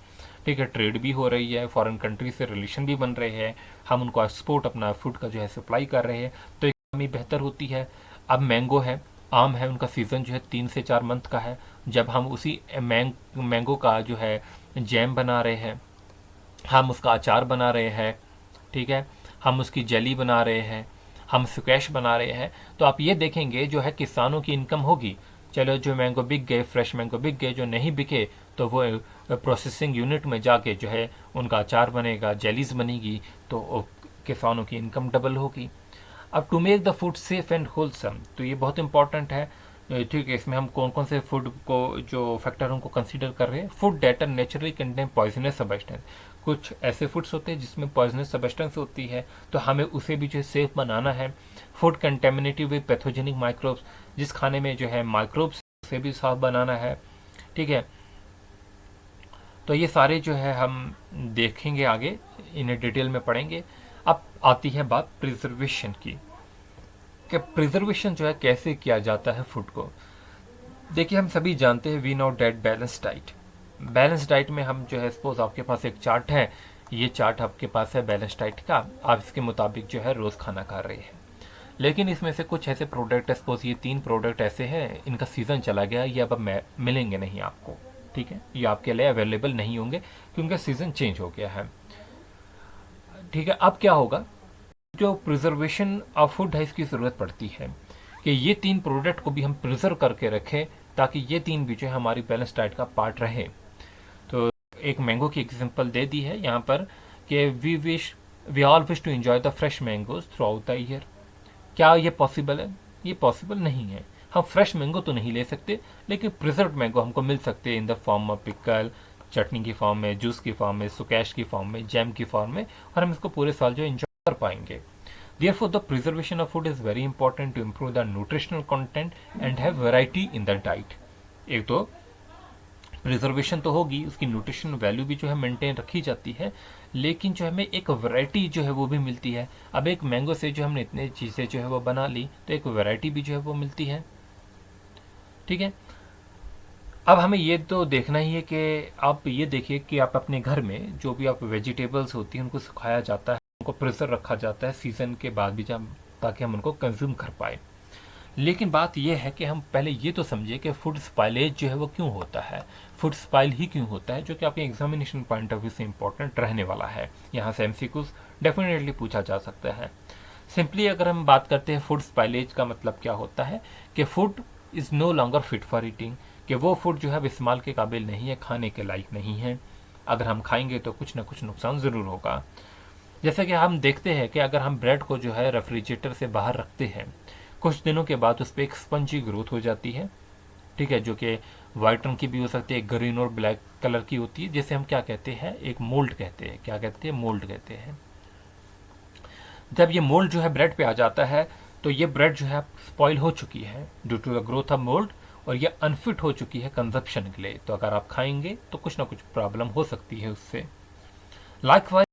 ठीक है, ट्रेड भी हो रही है, फॉरेन कंट्री से रिलेशन भी बन रहे हैं, हम उनको एक्सपोर्ट अपना फूड का जो है सप्लाई कर रहे हैं, तो इकोनॉमी बेहतर होती है। अब मैंगो है, आम है, उनका सीज़न जो है 3 से 4 मंथ का है। जब हम उसी मैंगो का जो है जैम बना रहे हैं, हम उसका अचार बना रहे हैं, ठीक है, हम उसकी जेली बना रहे हैं, हम स्क्वैश बना रहे हैं, तो आप ये देखेंगे जो है किसानों की इनकम होगी। चलो जो मैंगो बिक गए, फ्रेश मैंगो बिक गए, जो नहीं बिके तो वो प्रोसेसिंग यूनिट में जाके जो है उनका अचार बनेगा, जेलीज बनेगी, तो किसानों की इनकम डबल होगी। अब to make the food safe and wholesome, तो ये बहुत इंपॉर्टेंट है। ठीक है, इसमें हम कौन कौन से फूड को जो फैक्टरों को कंसीडर कर रहे हैं। Food that are naturally contain poisonous substance, कुछ ऐसे फूड्स होते हैं जिसमें पॉइजनस सब्सटेंस होती है, तो हमें उसे भी जो है सेफ बनाना है। Food contaminated with pathogenic microbes, जिस खाने में जो है माइक्रोब्स, उसे भी साफ बनाना है। ठीक है, तो ये सारे जो है हम देखेंगे आगे, इन्हें डिटेल में पढ़ेंगे। अब आती है बात प्रिजर्वेशन की, कि प्रिजर्वेशन जो है कैसे किया जाता है फूड को। देखिए हम सभी जानते हैं we know that balance diet. Balance diet में हम जो है सपोज आपके पास एक चार्ट है, ये चार्ट आपके पास है बैलेंस डाइट का, आप इसके मुताबिक जो है रोज़ खाना खा रहे हैं। लेकिन इसमें से कुछ ऐसे प्रोडक्ट, सपोज ये 3 प्रोडक्ट ऐसे हैं, इनका सीज़न चला गया, ये अब मिलेंगे नहीं आपको। ठीक है, ये आपके लिए अवेलेबल नहीं होंगे क्योंकि सीज़न चेंज हो गया है। ठीक है, अब क्या होगा, जो प्रिजर्वेशन ऑफ फूड है इसकी ज़रूरत पड़ती है कि ये 3 प्रोडक्ट को भी हम प्रिजर्व करके रखें, ताकि ये 3 भी जो है हमारी बैलेंस डाइट का पार्ट रहे। तो एक मैंगो की एग्जांपल दे दी है यहाँ पर कि we all wish to enjoy the fresh mangoes throughout the year. क्या ये पॉसिबल है? ये पॉसिबल नहीं है। हम फ्रेश मैंगो तो नहीं ले सकते, लेकिन प्रिजर्व मैंगो हमको मिल सकते हैं in the form of pickle, चटनी की फॉर्म में, जूस की फॉर्म में, सुकैश की फॉर्म में, जैम की फॉर्म में, और हम इसको पूरे साल जो एंजॉय कर पाएंगे। Therefore, the preservation of food is very important to improve the nutritional content and have variety in the diet. एक तो प्रिजर्वेशन तो होगी, उसकी न्यूट्रिशन वैल्यू भी जो है मेंटेन रखी जाती है, लेकिन जो हमें एक वैरायटी जो है वो भी मिलती है। अब एक मैंगो से जो हमने इतनी चीज़ें जो है वो बना ली, तो एक वैरायटी भी जो है वो मिलती है। ठीक है, अब हमें ये तो देखना ही है कि आप ये देखिए कि आप अपने घर में जो भी आप वेजिटेबल्स होती हैं उनको सुखाया जाता है, उनको प्रिजर्व रखा जाता है सीजन के बाद भी, जब ताकि हम उनको कंज्यूम कर पाए। लेकिन बात यह है कि हम पहले ये तो समझे कि फूड स्पाइलेज जो है वो क्यों होता है, फूड स्पाइल ही क्यों होता है, जो कि आपके एग्जामिनेशन पॉइंट ऑफ व्यू से इंपॉर्टेंट रहने वाला है। यहाँ से एमसीक्यूज डेफिनेटली पूछा जा सकता है। सिंपली अगर हम बात करते हैं फूड स्पाइलेज का मतलब क्या होता है, कि food is no longer fit for eating, कि वो फूड जो है अब इस्तेमाल के काबिल नहीं है, खाने के लायक नहीं है। अगर हम खाएंगे तो कुछ ना कुछ नुकसान ज़रूर होगा। जैसे कि हम देखते हैं कि अगर हम ब्रेड को जो है रेफ्रिजरेटर से बाहर रखते हैं, कुछ दिनों के बाद उस पर एक स्पंजी ग्रोथ हो जाती है। ठीक है, जो कि वाइट रंग की भी हो सकती है, ग्रीन और ब्लैक कलर की होती है, जिसे हम क्या कहते हैं, एक मोल्ड कहते हैं। क्या कहते हैं? मोल्ड कहते हैं। जब ये मोल्ड जो है ब्रेड पे आ जाता है, तो ये ब्रेड जो है स्पॉइल हो चुकी है due to the growth of mould, और ये अनफिट हो चुकी है कंजप्शन के लिए। तो अगर आप खाएंगे तो कुछ ना कुछ प्रॉब्लम हो सकती है उससे। लाइकवाइज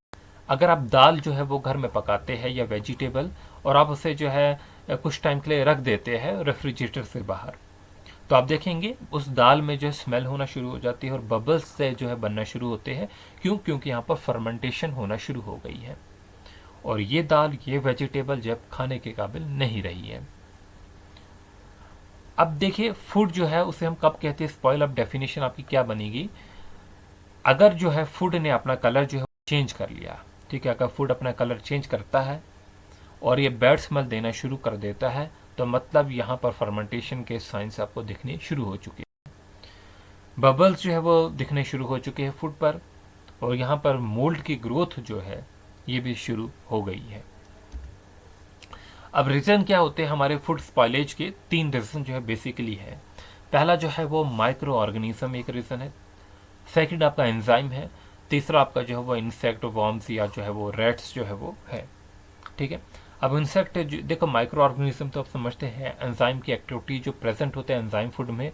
अगर आप दाल जो है वो घर में पकाते हैं या वेजिटेबल, और आप उसे जो है कुछ टाइम के लिए रख देते हैं रेफ्रिजरेटर से बाहर, तो आप देखेंगे उस दाल में जो है स्मेल होना शुरू हो जाती है और बबल्स से जो है बनना शुरू होते हैं। क्यों? क्योंकि यहाँ पर फर्मेंटेशन होना शुरू हो गई है, और ये दाल, ये वेजिटेबल जब खाने के काबिल नहीं रही है। अब देखिए फूड जो है उसे हम कब कहते हैं स्पॉइल। अब डेफिनेशन आपकी क्या बनेगी, अगर जो है फूड ने अपना कलर जो है चेंज कर लिया। ठीक है, अगर फूड अपना कलर चेंज करता है और ये बैड स्मेल देना शुरू कर देता है, तो मतलब यहाँ पर फर्मेंटेशन के साइंस आपको दिखने शुरू हो चुके हैं। बबल्स जो है वो दिखने शुरू हो चुके हैं फूड पर, और यहाँ पर मोल्ड की ग्रोथ जो है ये भी शुरू हो गई है। अब रीज़न क्या होते हैं हमारे फूड स्पॉइलेज के? 3 रीज़न जो है बेसिकली है। पहला जो है वो माइक्रो ऑर्गेनिज्म एक रीज़न है, सेकंड आपका एंजाइम है, तीसरा आपका जो है वो इंसेक्ट वॉर्म्स या जो है वो रैट्स जो है वो है। ठीक है, अब इंसेक्ट देखो, माइक्रो ऑर्गेनिज्म तो आप समझते हैं, एंजाइम की एक्टिविटी जो प्रेजेंट होते हैं एंजाइम फूड में,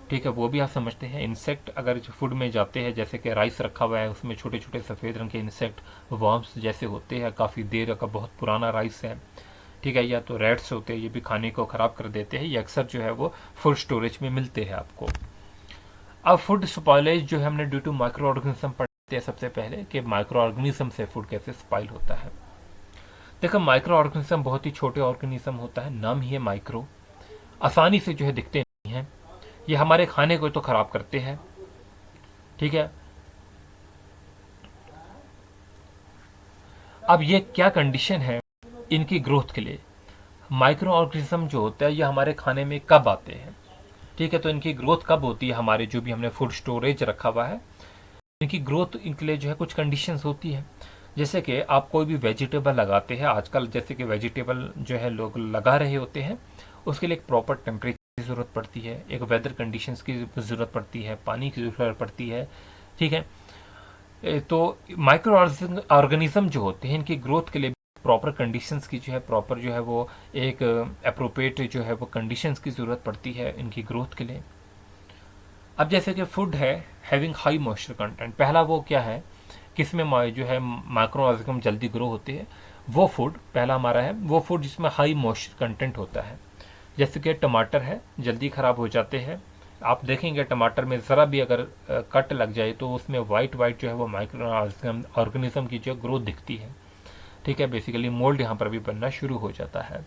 ठीक है, वो भी आप समझते हैं। इंसेक्ट अगर फूड में जाते हैं, जैसे कि राइस रखा हुआ है उसमें छोटे छोटे सफ़ेद रंग के इंसेक्ट वॉर्म्स जैसे होते हैं, काफ़ी देर का बहुत पुराना राइस है, ठीक है, या तो रैट्स होते हैं, ये भी खाने को ख़राब कर देते हैं। ये अक्सर जो है वो फूड स्टोरेज में मिलते हैं आपको। अब फूड स्पॉइलेज जो है हमने ड्यू टू माइक्रो ऑर्गेनिज्म पढ़ते हैं सबसे पहले, कि माइक्रो ऑर्गेनिज्म से फूड कैसे स्पॉइल होता है। देखो माइक्रो ऑर्गेनिज्म बहुत ही छोटे ऑर्गेनिज्म होता है, नाम ही है माइक्रो, आसानी से जो है दिखते नहीं हैं, ये हमारे खाने को तो खराब करते हैं। ठीक है, अब ये क्या कंडीशन है इनकी ग्रोथ के लिए? माइक्रो ऑर्गेनिज्म जो होता है ये हमारे खाने में कब आते हैं? ठीक है, तो इनकी ग्रोथ कब होती है? हमारे जो भी हमने फूड स्टोरेज रखा हुआ है, इनकी ग्रोथ इनके लिए जो है कुछ कंडीशंस होती है। जैसे कि आप कोई भी वेजिटेबल लगाते हैं आजकल, जैसे कि वेजिटेबल जो है लोग लगा रहे होते हैं, उसके लिए एक प्रॉपर टेम्परेचर की ज़रूरत पड़ती है, एक वेदर कंडीशंस की ज़रूरत पड़ती है, पानी की ज़रूरत पड़ती है। ठीक है, तो माइक्रो ऑर्गेनिज्म जो होते हैं इनकी ग्रोथ के लिए प्रॉपर कंडीशंस की जो है, प्रॉपर जो है वो एक अप्रोप्रिएट जो है वो कंडीशंस की ज़रूरत पड़ती है इनकी ग्रोथ के लिए। अब जैसे कि फूड है हैविंग हाई मॉइस्चर कंटेंट, पहला वो क्या है किसमें जो है माइक्रो ऑर्गेनिज्म जल्दी ग्रो होते हैं, वो फूड पहला हमारा है वो फूड जिसमें हाई मॉइस्चर कंटेंट होता है। जैसे कि टमाटर है, जल्दी ख़राब हो जाते हैं। आप देखेंगे टमाटर में ज़रा भी अगर कट लग जाए तो उसमें वाइट वाइट जो है वो माइक्रो ऑर्गेनिज्म की जो ग्रोथ दिखती है। ठीक है, बेसिकली मोल्ड यहाँ पर भी बनना शुरू हो जाता है।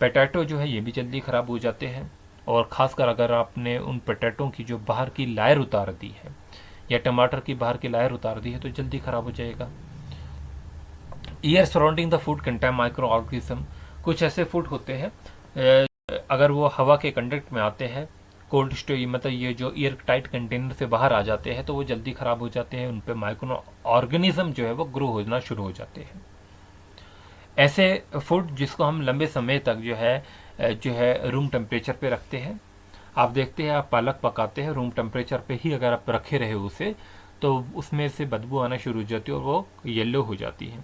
पोटैटो जो है ये भी जल्दी ख़राब हो जाते हैं, और ख़ासकर अगर आपने उन पोटैटो की जो बाहर की लायर उतार दी है या टमाटर की बाहर की लायर उतार दी है तो जल्दी ख़राब हो जाएगा। Year surrounding the food contain micro organism, कुछ ऐसे फूड होते हैं अगर वो हवा के कंडक्ट में आते हैं, कोल्ड स्टोरेज मतलब ये जो एयर टाइट कंटेनर से बाहर आ जाते हैं तो वो जल्दी ख़राब हो जाते हैं, उन पर माइक्रो ऑर्गेनिज्म जो है वो ग्रो होना शुरू हो जाते हैं। ऐसे फूड जिसको हम लंबे समय तक जो है रूम टेम्परेचर पे रखते हैं। आप देखते हैं, आप पालक पकाते हैं रूम टेम्परेचर पे ही अगर आप रखे रहे उसे, तो उसमें से बदबू आना शुरू हो जाती है और वो येलो हो जाती है।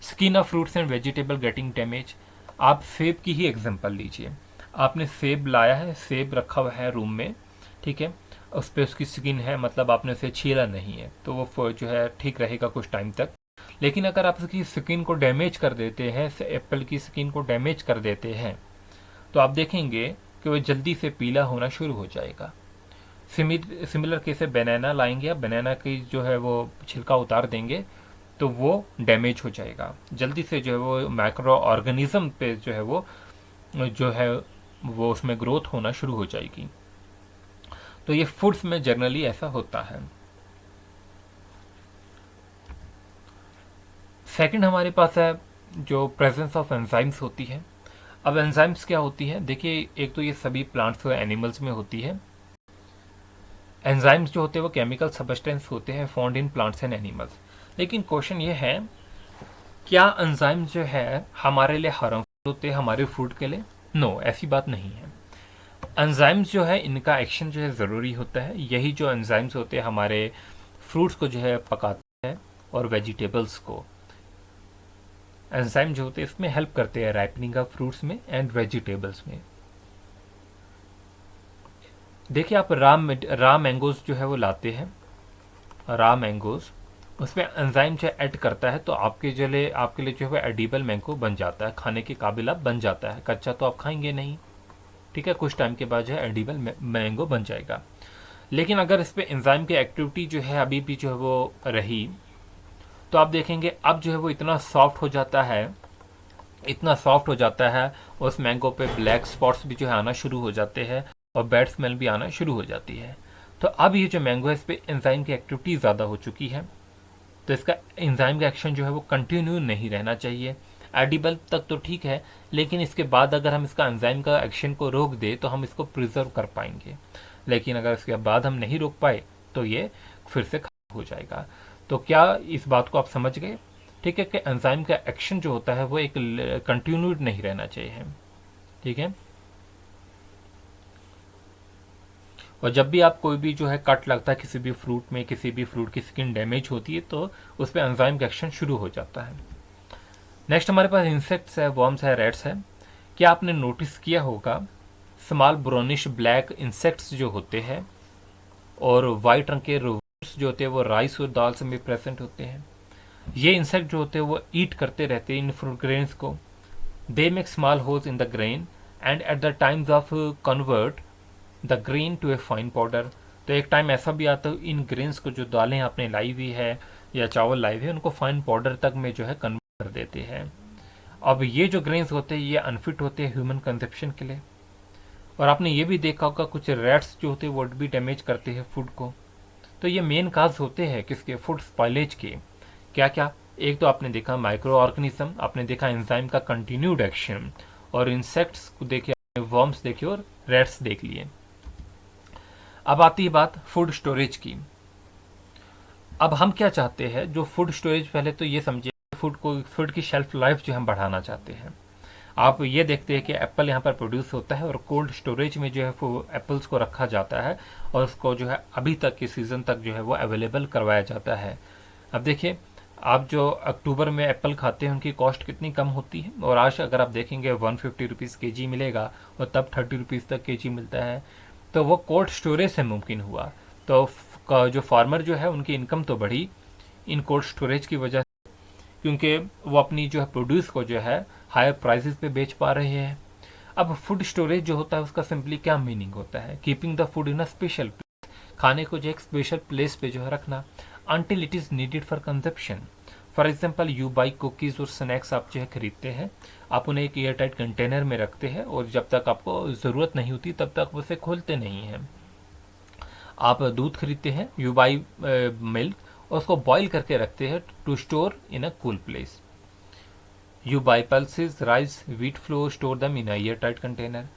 Skin of fruits and vegetable getting damage. आप सेब की ही एग्जांपल लीजिए। आपने सेब लाया है, सेब रखा हुआ है रूम में, ठीक है, उस पर उसकी स्किन है, मतलब आपने उसे छीला नहीं है, तो वो जो है ठीक रहेगा कुछ टाइम तक। लेकिन अगर आप उसकी स्किन को डैमेज कर देते हैं, एप्पल की स्किन को डैमेज कर देते हैं, तो आप देखेंगे कि वो जल्दी से पीला होना शुरू हो जाएगा। सिमिलर केस है, बनाना लाएंगे आप, बनाना की जो है वो छिलका उतार देंगे तो वो डैमेज हो जाएगा जल्दी से, जो है वो माइक्रो ऑर्गेनिज्म पे जो है वो उसमें ग्रोथ होना शुरू हो जाएगी। तो ये फूड्स में जनरली ऐसा होता है। सेकंड हमारे पास है जो प्रेजेंस ऑफ एंजाइम्स होती है। अब एंजाइम्स क्या होती है, देखिए, एक तो ये सभी प्लांट्स और एनिमल्स में होती है। एंजाइम्स जो होते हैं वो केमिकल सब्सटेंस होते हैं found in plants and animals. लेकिन क्वेश्चन ये है, क्या एंजाइम जो है हमारे लिए हार्मफुल होते हैं हमारे फूड के लिए? नो, ऐसी बात नहीं है। एंजाइम्स जो है इनका एक्शन जो है ज़रूरी होता है। यही जो एंजाइम्स होते हैं हमारे फ्रूट्स को जो है पकाते हैं और वेजिटेबल्स को। एंजाइम जो होते हैं इसमें हेल्प करते हैं राइपनिंग ऑफ फ्रूट्स में एंड वेजिटेबल्स में। देखिए, आप रा मैंगोज जो है वो लाते हैं, रा मैंगोज, उसमें एंजाइम जो ऐड करता है तो आपके लिए जो है एडिबल मैंगो बन जाता है, खाने के काबिल अब बन जाता है। कच्चा तो आप खाएंगे नहीं, ठीक है, कुछ टाइम के बाद जो है एडिबल मैंगो बन जाएगा। लेकिन अगर इस पे एंजाइम की एक्टिविटी जो है अभी भी जो है वो रही, तो आप देखेंगे अब जो है वो इतना सॉफ्ट हो जाता है, इतना सॉफ्ट हो जाता है, उस मैंगो पे ब्लैक स्पॉट्स भी जो है आना शुरू हो जाते हैं और बैड स्मेल भी आना शुरू हो जाती है। तो अब ये जो मैंगो है इस पे एंजाइम की एक्टिविटी ज़्यादा हो चुकी है, तो इसका एंजाइम का एक्शन जो है वो कंटिन्यू नहीं रहना चाहिए। एडिबल तक तो ठीक है, लेकिन इसके बाद अगर हम इसका एंजाइम का एक्शन को रोक दे तो हम इसको प्रिजर्व कर पाएंगे। लेकिन अगर इसके बाद हम नहीं रोक पाए तो ये फिर से खराब हो जाएगा। तो क्या इस बात को आप समझ गए? ठीक है, कि एंजाइम का एक्शन जो होता है वो एक कंटिन्यूड नहीं रहना चाहिए, ठीक है। और जब भी आप कोई भी जो है कट लगता है किसी भी फ्रूट में, किसी भी फ्रूट की स्किन डैमेज होती है, तो उस पर एंजाइम का एक्शन शुरू हो जाता है। नेक्स्ट हमारे पास इंसेक्ट्स है, वर्म्स है, रैट्स है। क्या आपने नोटिस किया होगा, स्मॉल ब्राउनिश ब्लैक इंसेक्ट्स जो होते हैं और वाइट रंग के रोवर्स जो होते हैं वो राइस और दाल में प्रेजेंट होते हैं। ये इंसेक्ट जो होते हैं वो ईट करते रहते हैं इन फ्रूट ग्रेन्स को। They make small holes in the grain and at the times of convert the grain to a fine powder. तो एक टाइम ऐसा भी आता है इन ग्रेन्स को, जो दालें आपने लाई हुई है या चावल लाई हुई है, उनको फाइन पाउडर तक में जो है कन्वर्ट कर देते हैं। अब ये जो ग्रेन्स होते हैं ये अनफिट होते हैं ह्यूमन कंजप्शन के लिए। और आपने ये भी देखा होगा कुछ रैट्स जो होते हैं वो भी डैमेज करते हैं फूड को। तो ये मेन काज होते हैं किसके? फूड स्पॉइलेज के। क्या क्या? एक तो आपने देखा माइक्रो ऑर्गेनिज्म, आपने देखा एंजाइम का कंटिन्यूड एक्शन, और इंसेक्ट्स को देखे, वर्म्स देखे और रैट्स देख लिए। अब आती है बात फूड स्टोरेज की। अब हम क्या चाहते हैं, जो फूड स्टोरेज, पहले तो ये समझिए फूड की शेल्फ लाइफ जो हम बढ़ाना चाहते हैं। आप ये देखते हैं कि एप्पल यहाँ पर प्रोड्यूस होता है और कोल्ड स्टोरेज में जो है वो एप्पल्स को रखा जाता है और उसको जो है अभी तक के सीज़न तक जो है वो अवेलेबल करवाया जाता है। अब देखिए, आप जो अक्टूबर में एप्पल खाते हैं उनकी कॉस्ट कितनी कम होती है, और आज अगर आप देखेंगे 150 रुपीज़ के जी मिलेगा और तब 30 रुपीज़ तक के जी मिलता है। तो वो कोल्ड स्टोरेज से मुमकिन हुआ। तो जो फार्मर जो है उनकी इनकम तो बढ़ी इन कोल्ड स्टोरेज की वजह से, क्योंकि वो अपनी जो है प्रोड्यूस को जो है हायर प्राइसेस पे बेच पा रहे हैं। अब फूड स्टोरेज जो होता है उसका सिंपली क्या मीनिंग होता है? Keeping the food in a special place, खाने को जो एक स्पेशल प्लेस पे जो है रखना, until it is needed for consumption. For example, you by cookies और स्नैक्स आप जो है खरीदते हैं, आप उन्हें एक एयर टाइट कंटेनर में रखते हैं और जब तक आपको ज़रूरत नहीं होती तब तक उसे खोलते नहीं हैं। आप दूध खरीदते हैं, यू बाई मिल्क, और उसको बॉईल करके रखते हैं to store in a cool place. You buy pulses, rice, wheat flour, store them in a air tight container.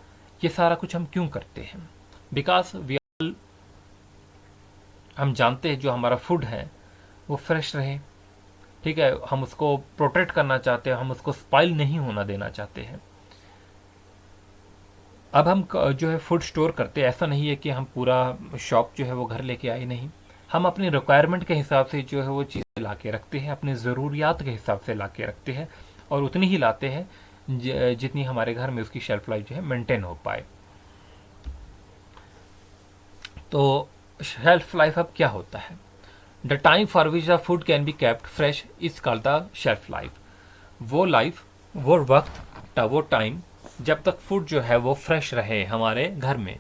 ये सारा कुछ हम क्यों करते हैं? बिकॉज हम जानते हैं जो हमारा फूड है वो फ्रेश रहे, ठीक है, हम उसको प्रोटेक्ट करना चाहते हैं, हम उसको स्पाइल नहीं होना देना चाहते हैं। अब हम जो है फूड स्टोर करते हैं, ऐसा नहीं है कि हम पूरा शॉप जो है वो घर लेके आए, नहीं, हम अपनी रिक्वायरमेंट के हिसाब से जो है वो चीज़ें ला के रखते हैं, अपनी ज़रूरियात के हिसाब से ला के रखते हैं, और उतनी ही लाते हैं जितनी हमारे घर में उसकी शेल्फ लाइफ जो है मेंटेन हो पाए। तो शेल्फ लाइफ अब क्या होता है? The time for which the food can be kept fresh is called the shelf life. वो लाइफ, वो वक्त, वो टाइम जब तक फूड जो है वो फ्रेश रहे हमारे घर में,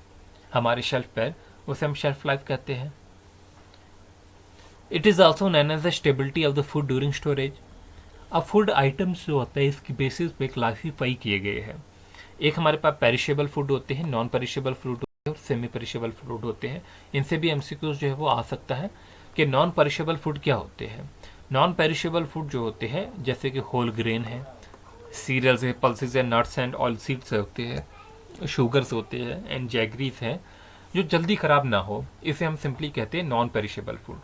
हमारे शेल्फ पर, उसे हम शेल्फ लाइफ कहते हैं। It is also known as the stability of the food during storage. अब फूड आइटम्स जो होते हैं इसकी बेसिस पे क्लासीफाई किए गए हैं। एक हमारे पास पेरिशेबल फूड होते हैं, नॉन पेरिशेबल फूड होते हैं और सेमी पेरिशेबल फूड होते हैं। इनसे भी एमसीक्यूज जो है वो आ सकता है कि नॉन पेरिशेबल फूड क्या होते हैं। नॉन पेरिशेबल फूड जो होते हैं जैसे कि होल ग्रेन है, सीरियल्स है, पल्सेस है, नट्स एंड ऑयल सीड्स होते हैं, शुगर्स होते हैं एंड जैगरीज हैं, जो जल्दी खराब ना हो, इसे हम सिंपली कहते हैं नॉन पेरिशेबल फूड।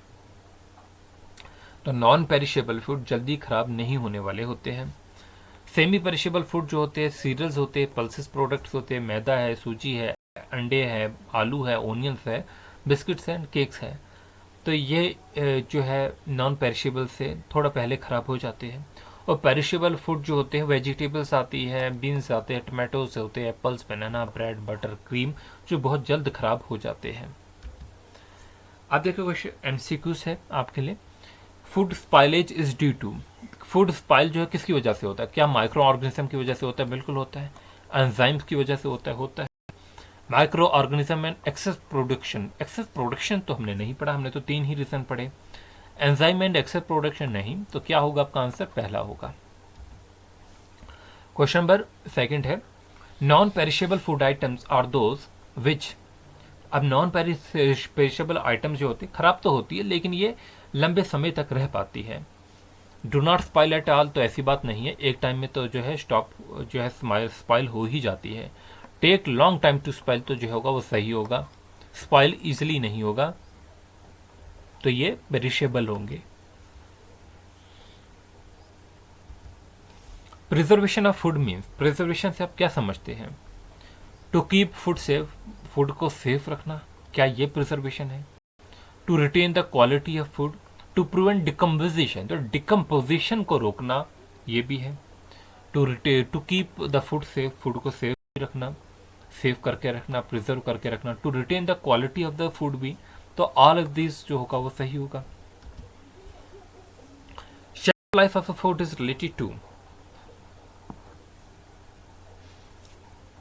तो नॉन पेरिशेबल फूड जल्दी खराब नहीं होने वाले होते हैं। सेमी पेरिशेबल फूड जो होते हैं सीरियल्स होते हैं, पल्सेस प्रोडक्ट्स होते हैं, मैदा है, सूजी है, अंडे है, आलू है, ओनियंस है, बिस्किट्स हैं, केक्स हैं। तो ये जो है नॉन पेरिशेबल से थोड़ा पहले ख़राब हो जाते हैं। और पेरिशेबल फूड जो होते हैं, वेजिटेबल्स आती है, बीन्स आते हैं, टमाटोज होते हैं, एप्पल्स, बनाना, ब्रेड, बटर, क्रीम, जो बहुत जल्द ख़राब हो जाते हैं। अब देखो कुछ एमसीक्यूज है आपके लिए। Food spoilage is due to, food spoil जो है किसकी वजह से होता है? क्या माइक्रो ऑर्गेनिज्म की वजह से होता है? बिल्कुल होता है। एंजाइम्स की वजह से होता है। Micro organism and excess production, excess production तो हमने नहीं पढ़ा, हमने तो 3 ही रीजन पढ़े। एंजाइम एंड एक्सेस प्रोडक्शन नहीं, तो क्या होगा आपका आंसर? पहला होगा। क्वेश्चन नंबर सेकंड है, non perishable food items are those which. अब नॉन पेरिशेबल आइटम्स जो होती है खराब तो होती है लेकिन ये लंबे समय तक रह पाती है। डू नॉट स्पाइल एट ऑल, तो ऐसी बात नहीं है, एक टाइम में तो जो है स्टॉप जो है स्पाइल हो ही जाती है। टेक लॉन्ग टाइम टू स्पाइल, तो जो होगा वो सही होगा। स्पाइल इजिली नहीं होगा, तो ये पेरिशेबल होंगे। Preservation of food means, preservation से आप क्या समझते हैं? टू कीप फूड सेफ, फूड को सेफ रखना, क्या ये प्रिजर्वेशन है? To retain the quality of food, to prevent decomposition, तो डिकम्पोजिशन को रोकना ये भी है। To keep the food safe, फूड को सेफ रखना, सेव करके रखना, प्रिजर्व करके रखना। To retain the quality of the food भी, तो ऑल ऑफ दिस जो होगा वो सही होगा। Shelf life of a food is related to,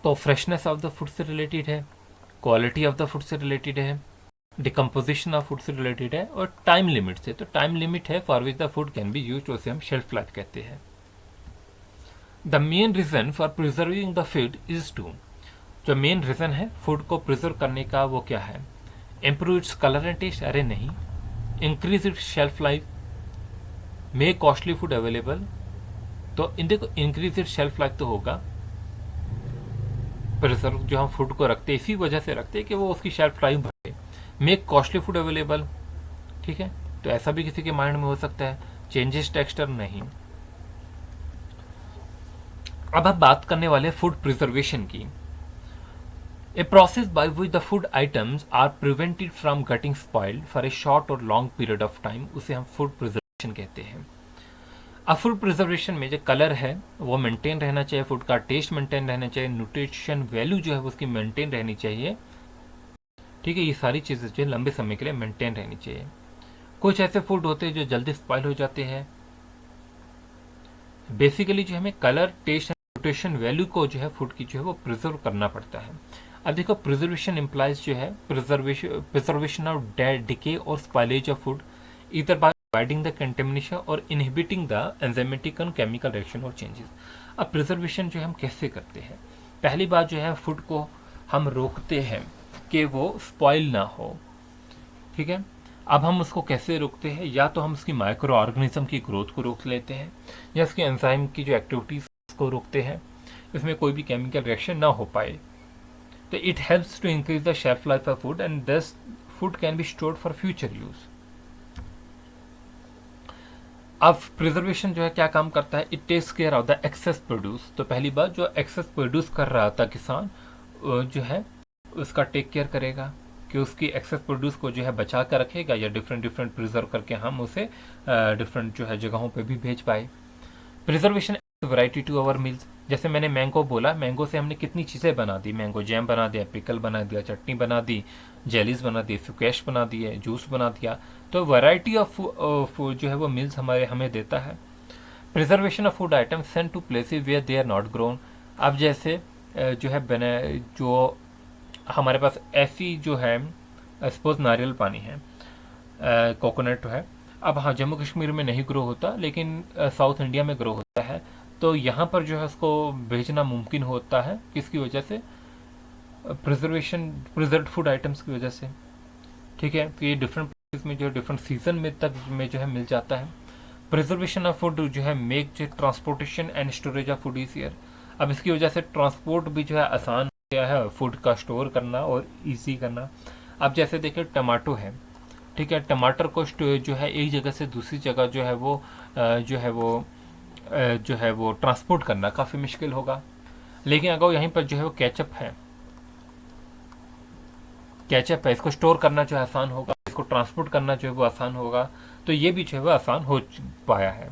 तो फ्रेशनेस ऑफ द फूड से रिलेटेड है, क्वालिटी ऑफ द फूड से रिलेटेड है, डिकम्पोजिशन ऑफ फूड से रिलेटेड है, और टाइम लिमिट से। तो टाइम लिमिट है for which the food can be used, उसे हम शेल्फ लाइफ कहते हैं। The main reason for preserving the food is to, जो मेन रीजन है फूड को प्रिजर्व करने का वो क्या है? Improve its colour and taste, अरे नहीं। Increase its shelf life, make costly food available, तो इन देखो इंक्रीज इट्स शेल्फ लाइफ तो होगा। प्रिजर्व जो हम फूड को रखते हैं इसी वजह से रखते हैं कि वो उसकी शेल्फ लाइफ बढ़े। मेक कॉस्टली फूड अवेलेबल, ठीक है, तो ऐसा भी किसी के माइंड में हो सकता है। चेंजेस टेक्सचर नहीं। अब हम बात करने वाले फूड प्रिजर्वेशन की। A process by which the food items are prevented from getting spoiled for a short or long period of time, उसे हम फूड प्रिजर्वेशन कहते हैं। अब फूड प्रिजर्वेशन में जो कलर है वो मेंटेन रहना चाहिए, फूड का टेस्ट मेंटेन रहना चाहिए, न्यूट्रिशन वैल्यू जो है उसकी मेंटेन रहनी चाहिए, ठीक है, ये सारी चीज़ें जो है लंबे समय के लिए मेंटेन रहनी चाहिए। कुछ ऐसे फूड होते हैं जो जल्दी स्पॉइल हो जाते हैं। बेसिकली जो हमें colour, taste and nutrition value को जो है फूड की जो है वो प्रिजर्व करना पड़ता है। अब देखो प्रिजर्वेशन इम्प्लाइज जो है प्रिजर्वेशन ऑफ डिके और स्पाइलेज ऑफ फूड इधर बाय अवॉइडिंग द कंटेमिनेशन और inhibiting the enzymatic and chemical reaction और चेंजेस। अब प्रिजर्वेशन जो है हम कैसे करते हैं? पहली बात जो है फूड को हम रोकते हैं कि वो स्पॉइल ना हो, ठीक है। अब हम उसको कैसे रोकते हैं? या तो हम उसकी माइक्रो ऑर्गेनिज्म की ग्रोथ को रोक लेते हैं, या उसकी एंजाइम की जो एक्टिविटीज को रोकते हैं, इसमें कोई भी केमिकल रिएक्शन ना हो पाए। तो it helps to increase the shelf life of food and thus food can be stored for future use. अब प्रिजर्वेशन जो है क्या काम करता है, it takes care of the excess produce. तो पहली बात, जो एक्सेस प्रोड्यूस कर रहा था किसान जो है उसका टेक केयर करेगा कि उसकी एक्सेस प्रोड्यूस को जो है बचा कर रखेगा, या डिफरेंट डिफरेंट प्रिजर्व करके हम उसे डिफरेंट जो है जगहों पे भी भेज पाए। Preservation variety to our meals. जैसे मैंने मैंगो बोला, मैंगो से हमने कितनी चीज़ें बना दी, मैंगो जैम बना दिया, पिकल बना दिया, चटनी बना दी, जेलीज बना दी, स्क्वैश बना दिए, जूस बना दिया। तो वैरायटी ऑफ जो है वो मील्स हमें देता है। Preservation of food item send to places where they are not grown. अब जैसे जो है बने जो हमारे पास ऐसी जो है सपोज नारियल पानी है, कोकोनट है, अब हाँ जम्मू कश्मीर में नहीं ग्रो होता लेकिन साउथ इंडिया में ग्रो होता है, तो यहाँ पर जो है उसको भेजना मुमकिन होता है किसकी वजह से, प्रिजर्व फूड आइटम्स की वजह से। ठीक है, तो ये डिफरेंट प्लेसेस में जो है डिफरेंट सीजन में तक में जो है मिल जाता है। प्रिजर्वेशन ऑफ फूड जो है मेक जो transportation and storage of food easier. अब इसकी वजह से ट्रांसपोर्ट भी जो है आसान हो गया है, फूड का स्टोर करना और इजी करना। अब जैसे देखिए टमाटो है, ठीक है, टमाटर को जो है एक जगह से दूसरी जगह जो है वो ट्रांसपोर्ट करना काफ़ी मुश्किल होगा। लेकिन अगर यहीं पर जो है वो केचप है, इसको स्टोर करना जो है आसान होगा, इसको ट्रांसपोर्ट करना जो है वो आसान होगा, तो ये भी जो है वो आसान हो पाया है।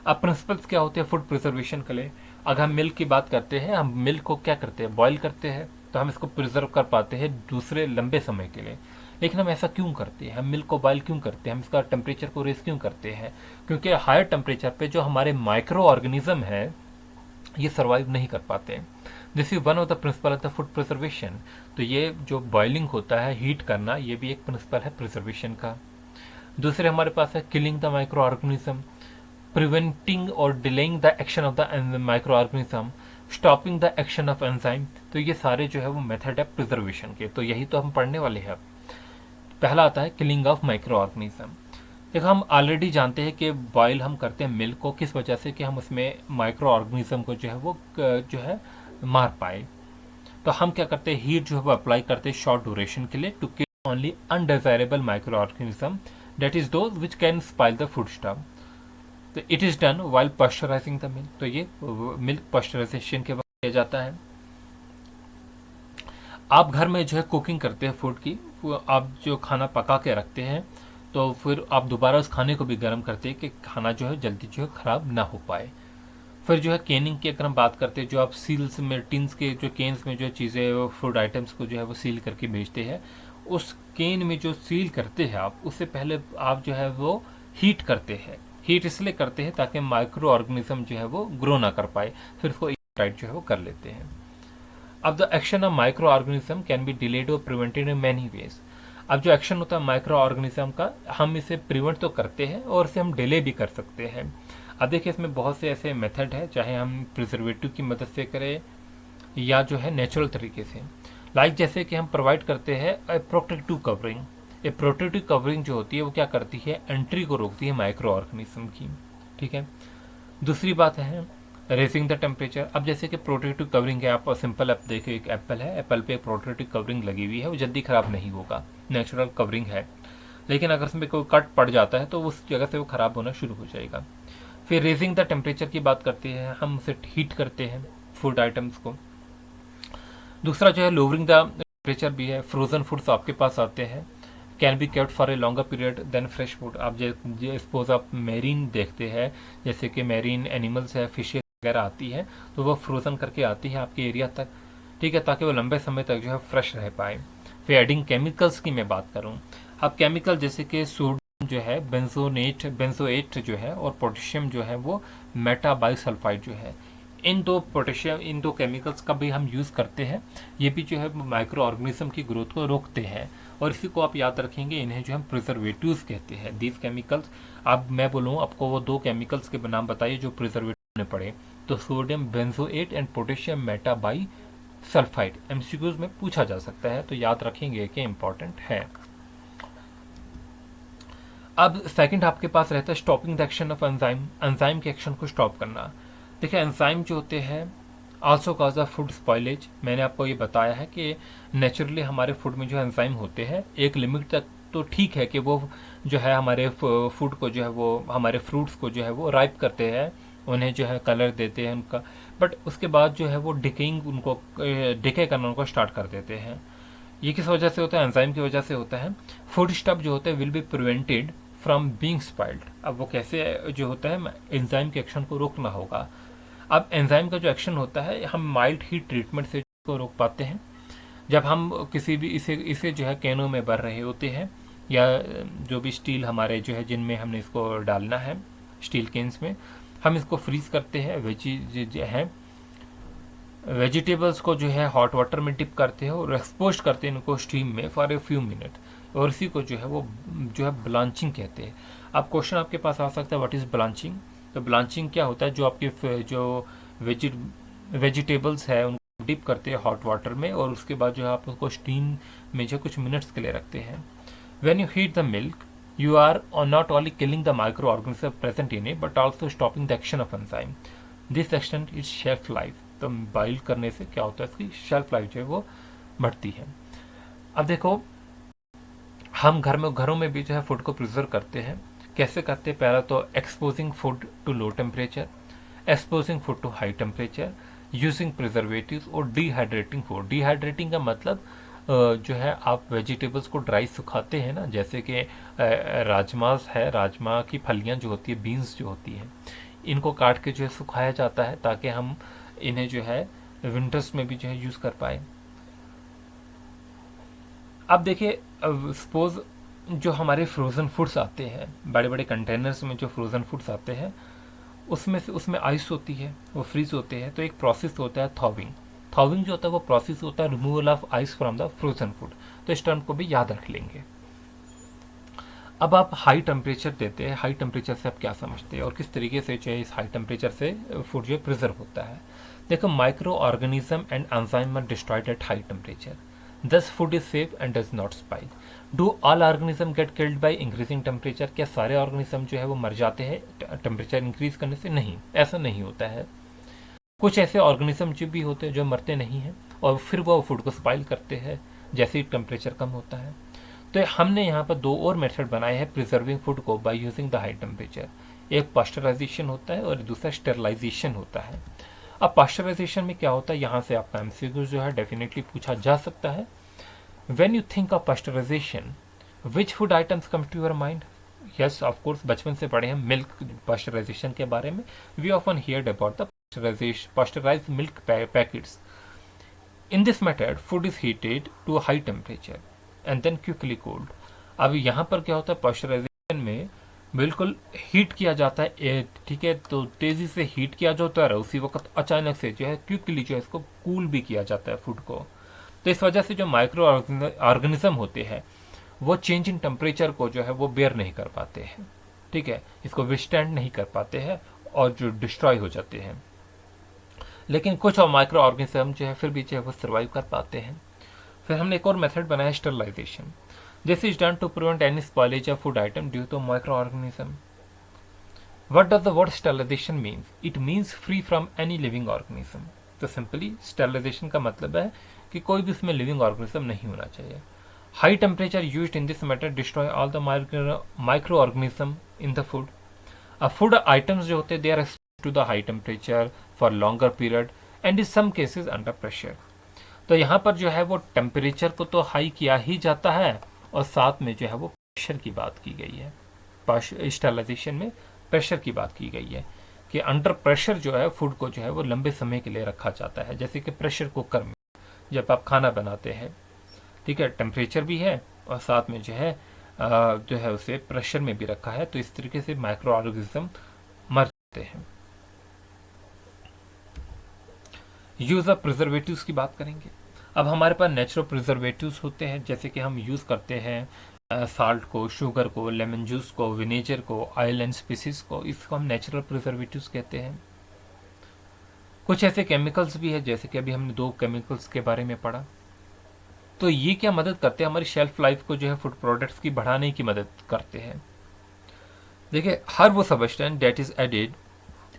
अब प्रिंसिपल्स क्या होते हैं फूड प्रिजर्वेशन के लिए। अगर हम मिल्क की बात करते हैं, हम मिल्क को क्या करते हैं, बॉईल करते हैं, तो हम इसको प्रिजर्व कर पाते हैं दूसरे लंबे समय के लिए। लेकिन हम ऐसा क्यों करते हैं, हम मिल्क को बॉयल क्यों करते हैं, हम इसका टेम्परेचर को रेस क्यों करते हैं, क्योंकि हायर टेम्परेचर पे जो हमारे माइक्रो ऑर्गेनिज्म है ये सर्वाइव नहीं कर पाते। This is one of the principle of the food preservation. तो ये जो बॉइलिंग होता है, हीट करना, ये भी एक प्रिंसिपल है प्रिजर्वेशन का। दूसरे हमारे पास है killing the micro organism, preventing और delaying the action of the micro organism, stopping the action of enzyme. तो ये सारे जो है वो मेथड है प्रिजर्वेशन के, तो यही तो हम पढ़ने वाले हैं। पहला आता है किलिंग ऑफ माइक्रो ऑर्गेनिज्म। देखो हम ऑलरेडी जानते हैं कि बॉयल हम करते हैं मिल्क को किस वजह से, कि हम उसमें माइक्रो ऑर्गेनिज्म को जो है वो जो है मार पाए। तो हम क्या करते हैं, हीट जो है वो अप्लाई करते हैं शॉर्ट ड्यूरेशन के लिए to kill only undesirable micro organism that is those which can spoil the food stuff. तो it is done while pasteurising the milk. तो ये मिल्क पॉस्चराइजेशन के वक्त किया जाता है। आप घर में जो है कुकिंग करते हैं फूड की, आप जो खाना पका के रखते हैं, तो फिर आप दोबारा उस खाने को भी गर्म करते हैं कि खाना जो है जल्दी जो है ख़राब ना हो पाए। फिर जो है कैनिंग की अगर हम बात करते हैं, जो आप सील्स में टिन्स के जो केन्स में जो चीज़ें फूड आइटम्स को जो है वो सील करके भेजते हैं, उस केन में जो सील करते हैं आप, उससे पहले आप जो है वो हीट करते हैं। हीट इसलिए करते हैं ताकि माइक्रो ऑर्गेनिज्म जो है वो ग्रो ना कर पाए, फिर उसको टाइट जो है वो कर लेते हैं। अब the action of micro organism can be delayed और प्रिवेंटेड इन मैनी वेज। अब जो एक्शन होता है माइक्रो ऑर्गेनिज्म का, हम इसे प्रिवेंट तो करते हैं और इसे हम डिले भी कर सकते हैं। अब देखिए इसमें बहुत से ऐसे मेथड है, चाहे हम प्रिजर्वेटिव की मदद से करें या जो है नेचुरल तरीके से। लाइक जैसे कि हम प्रोवाइड करते हैं ए प्रोटेक्टिव कवरिंग। ए प्रोटेक्टिव कवरिंग जो होती है वो क्या करती है, एंट्री को रोकती है माइक्रो ऑर्गेनिज्म की। ठीक है, दूसरी बात है रेसिंग द टेम्परेचर। अब जैसे कि प्रोटेक्टिव कवरिंग है, आप सिंपल आप देखिए एक एप्पल है, एप्पल पे एक प्रोटेक्टिव कवरिंग लगी हुई है, वो जल्दी खराब नहीं होगा, नेचुरल कवरिंग है। लेकिन अगर उसमें कोई कट पड़ जाता है तो उस जगह से वो खराब होना शुरू हो जाएगा। फिर रेजिंग द टेम्परेचर की बात करते हैं, हम उसे हीट करते हैं फूड आइटम्स को। दूसरा जो है लोअरिंग द टेम्परेचर भी है। फ्रोजन फूड्स आपके पास आते हैं, can be kept for a longer period than fresh food. आप सपोज आप मेरीन देखते हैं, जैसे कि मेरीन एनिमल्स है, फिशेज वगैरह आती है, तो वो फ्रोजन करके आती है आपके एरिया तक, ठीक है, ताकि वो लंबे समय तक जो है फ्रेश रह पाए। फिर एडिंग केमिकल्स की मैं बात करूँ, अब केमिकल जैसे कि सोडियम जो है बेंजोएट जो है, और पोटेशियम जो है वो मेटाबाइसल्फाइड जो है, इन दो केमिकल्स का भी हम यूज़ करते हैं। ये भी जो है माइक्रो ऑर्गेनिज्म की ग्रोथ को रोकते हैं, और इसी को आप याद रखेंगे, इन्हें जो हम प्रिजर्वेटिव्स कहते हैं। दीज केमिकल्स, अब मैं बोलूँ आपको वो दो केमिकल्स के नाम बताइए जो प्रिजर्वेटिव में पड़े, तो sodium benzoate and potassium metabisulphite. MCQs में पूछा जा सकता है, तो याद रखेंगे कि इंपॉर्टेंट है। अब सेकंड आपके पास रहता है stopping the action of enzyme. Enzyme के एक्शन को स्टॉप करना। देखिए एंजाइम जो होते हैं also cause the food spoilage. मैंने आपको ये बताया है कि नेचुरली हमारे फूड में जो एंजाइम होते हैं एक लिमिट तक तो ठीक है कि वो जो है हमारे फूड को जो है वो हमारे फ्रूट्स को जो है वो राइप करते हैं, उन्हें जो है कलर देते हैं उनका, बट उसके बाद जो है वो डिकेइंग उनको डिके करना उनको स्टार्ट कर देते हैं। ये किस वजह से होता है? एंजाइम की वजह से होता है। फूड स्टफ जो होते हैं will be prevented from being spoiled. अब वो कैसे जो होता है, एंजाइम के एक्शन को रोकना होगा। अब एंजाइम का जो एक्शन होता है हम माइल्ड हीट ट्रीटमेंट से को रोक पाते हैं। जब हम किसी भी इसे इसे जो है कैनों में भर रहे होते हैं, या जो भी स्टील हमारे जो है जिनमें हमने इसको डालना है, स्टील केन्स में, हम इसको फ्रीज करते हैं। वेजिटेबल्स को जो है हॉट वाटर में डिप करते हैं और एक्सपोज करते हैं इनको स्टीम में फॉर ए फ्यू मिनट, और इसी को जो है वो जो है ब्लांचिंग कहते हैं। अब क्वेश्चन आपके पास आ सकता है व्हाट इज़ ब्लांचिंग। तो ब्लांचिंग क्या होता है? जो आपके जो वेजिटेबल्स है उनको डिप करते हैं हॉट वाटर में, और उसके बाद जो है आप उसको स्टीम में जो कुछ मिनट्स के लिए रखते हैं। When you heat the milk you are not only killing the microorganisms present in it but also stopping the action of enzyme. This extent is shelf life. तो बॉइल करने से क्या होता है, इसकी शेल्फ लाइफ जो है वो बढ़ती है। अब देखो, हम घरों में भी जो है फूड को प्रिजर्व करते हैं। कैसे करते हैं? पहला तो exposing food to low temperature, exposing food to high temperature, using preservatives और डिहाइड्रेटिंग फूड। डिहाइड्रेटिंग का मतलब जो है आप वेजिटेबल्स को ड्राई सुखाते हैं ना, जैसे कि राजमा है, राजमा की फलियां जो होती है, बीन्स जो होती हैं, इनको काट के जो है सुखाया जाता है ताकि हम इन्हें जो है विंटर्स में भी जो है यूज़ कर पाए। अब देखिए, सपोज जो हमारे फ्रोज़न फूड्स आते हैं, बड़े बड़े कंटेनर्स में जो फ्रोज़न फूड्स आते हैं, उसमें आइस होती है, वो फ्रीज होते हैं। तो एक प्रोसेस होता है थॉविंग। थॉविंग जो होता है वो प्रोसेस होता है removal of ice from the frozen food. तो इस टर्म को भी याद रख लेंगे। अब आप हाई टेम्परेचर देते हैं, हाई टेम्परेचर से आप क्या समझते हैं और किस तरीके से जो है इस हाई टेम्परेचर से फूड जो प्रिजर्व होता है? देखो, micro organism and enzyme are destroyed at high temperature, thus food is safe and does not spoil. Do all organism get killed by increasing temperature? क्या सारे ऑर्गेनिज्म जो है वो मर जाते हैं टेम्परेचर इंक्रीज करने से? नहीं, ऐसा नहीं होता है। कुछ ऐसे ऑर्गेनिज्म जो भी होते हैं जो मरते नहीं हैं और फिर वो फूड को स्पाइल करते हैं जैसे ही टेम्परेचर कम होता है। तो हमने यहाँ पर दो और मेथड बनाए हैं प्रिजर्विंग फूड को by using the high temperature. एक पास्चराइजेशन होता है और दूसरा स्टेरलाइजेशन होता है। अब पास्चराइजेशन में क्या होता है, यहाँ से आपका एमसीक्यू जो है डेफिनेटली पूछा जा सकता है। When you think of pasteurisation, which food items come to your mind? Yes, of course, बचपन से पढ़े हैं मिल्क पास्चराइजेशन के बारे में। We often heard about the pasteurized milk packets. In this method, food is heated to a high temperature and then quickly cooled. अब यहाँ पर क्या होता है, पास्चराइजेशन में बिल्कुल हीट किया जाता है, ठीक है, तो तेजी से हीट किया जाता है, उसी वक्त अचानक से जो है क्विकली जो है इसको कूल भी किया जाता है फूड को। तो इस वजह से जो माइक्रो ऑर्गेनिज्म होते हैं वो चेंज इन टेम्परेचर को जो है वो बेयर नहीं कर पाते हैं, ठीक है, इसको विस्टैंड नहीं कर पाते हैं और जो डिस्ट्रॉय हो जाते हैं। लेकिन कुछ और माइक्रो ऑर्गेनिज्म जो है फिर भी जो है वो सर्वाइव कर पाते हैं। फिर हमने एक और मेथड बनाया sterilisation. This is done to prevent any spoilage of food item due to micro organism. What does the word sterilisation means? It means free from any living organism. तो सिंपली स्टरलाइजेशन का मतलब है कि कोई भी उसमें living organism नहीं होना चाहिए। High temperature used in this method destroy all the micro organism in the food. अब फूड आइटम्स जो होते हैं they are to the high temperature for longer period and in some cases under pressure. तो यहाँ पर जो है वो टेम्परेचर को तो हाई किया ही जाता है और साथ में जो है वो प्रेशर की बात की गई है। स्टरलाइजेशन में प्रेशर की बात की गई है कि अंडर प्रेशर जो है फूड को जो है वो लंबे समय के लिए रखा जाता है। जैसे कि प्रेशर कुकर में जब आप खाना बनाते हैं, ठीक है, टेम्परेचर भी है और साथ में जो है उसे प्रेशर में भी रखा है। तो इस तरीके से माइक्रो ऑर्गेनिज्म मर जाते हैं। यूज ऑफ प्रिजर्वेटिव्स की बात करेंगे। अब हमारे पास नेचुरल प्रिजर्वेटिव्स होते हैं, जैसे कि हम यूज करते हैं साल्ट को, शुगर को, लेमन जूस को, विनेगर को, ऑयल एंड स्पीसीज को, इसको हम नेचुरल प्रिजर्वेटिव्स कहते हैं। कुछ ऐसे केमिकल्स भी है, जैसे कि अभी हमने दो केमिकल्स के बारे में पढ़ा। तो ये क्या मदद करते हैं, हमारी शेल्फ लाइफ को जो है फूड प्रोडक्ट्स की बढ़ाने की मदद करते हैं। देखिए, हर वो substance that is added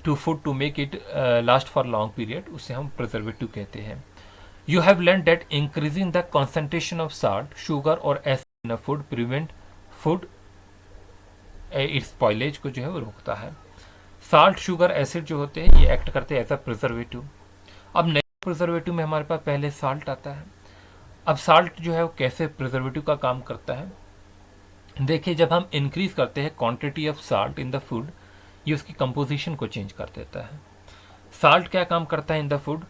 to food to make it last for long period, उसे हम प्रिजर्वेटिव कहते हैं। You have learn that increasing the concentration of salt, sugar और acid in a food prevent food its spoilage को जो है वो रोकता है। साल्ट, शुगर, एसिड जो होते हैं ये एक्ट करते हैं एज अ प्रिजर्वेटिव। अब नए प्रिजर्वेटिव में हमारे पास पहले साल्ट आता है। अब साल्ट जो है वो कैसे प्रिजर्वेटिव का काम करता है, देखिए जब हम इंक्रीज करते हैं quantity of salt in the food, ये उसकी कंपोजिशन को चेंज कर देता है। साल्ट क्या काम करता है इन द फूड,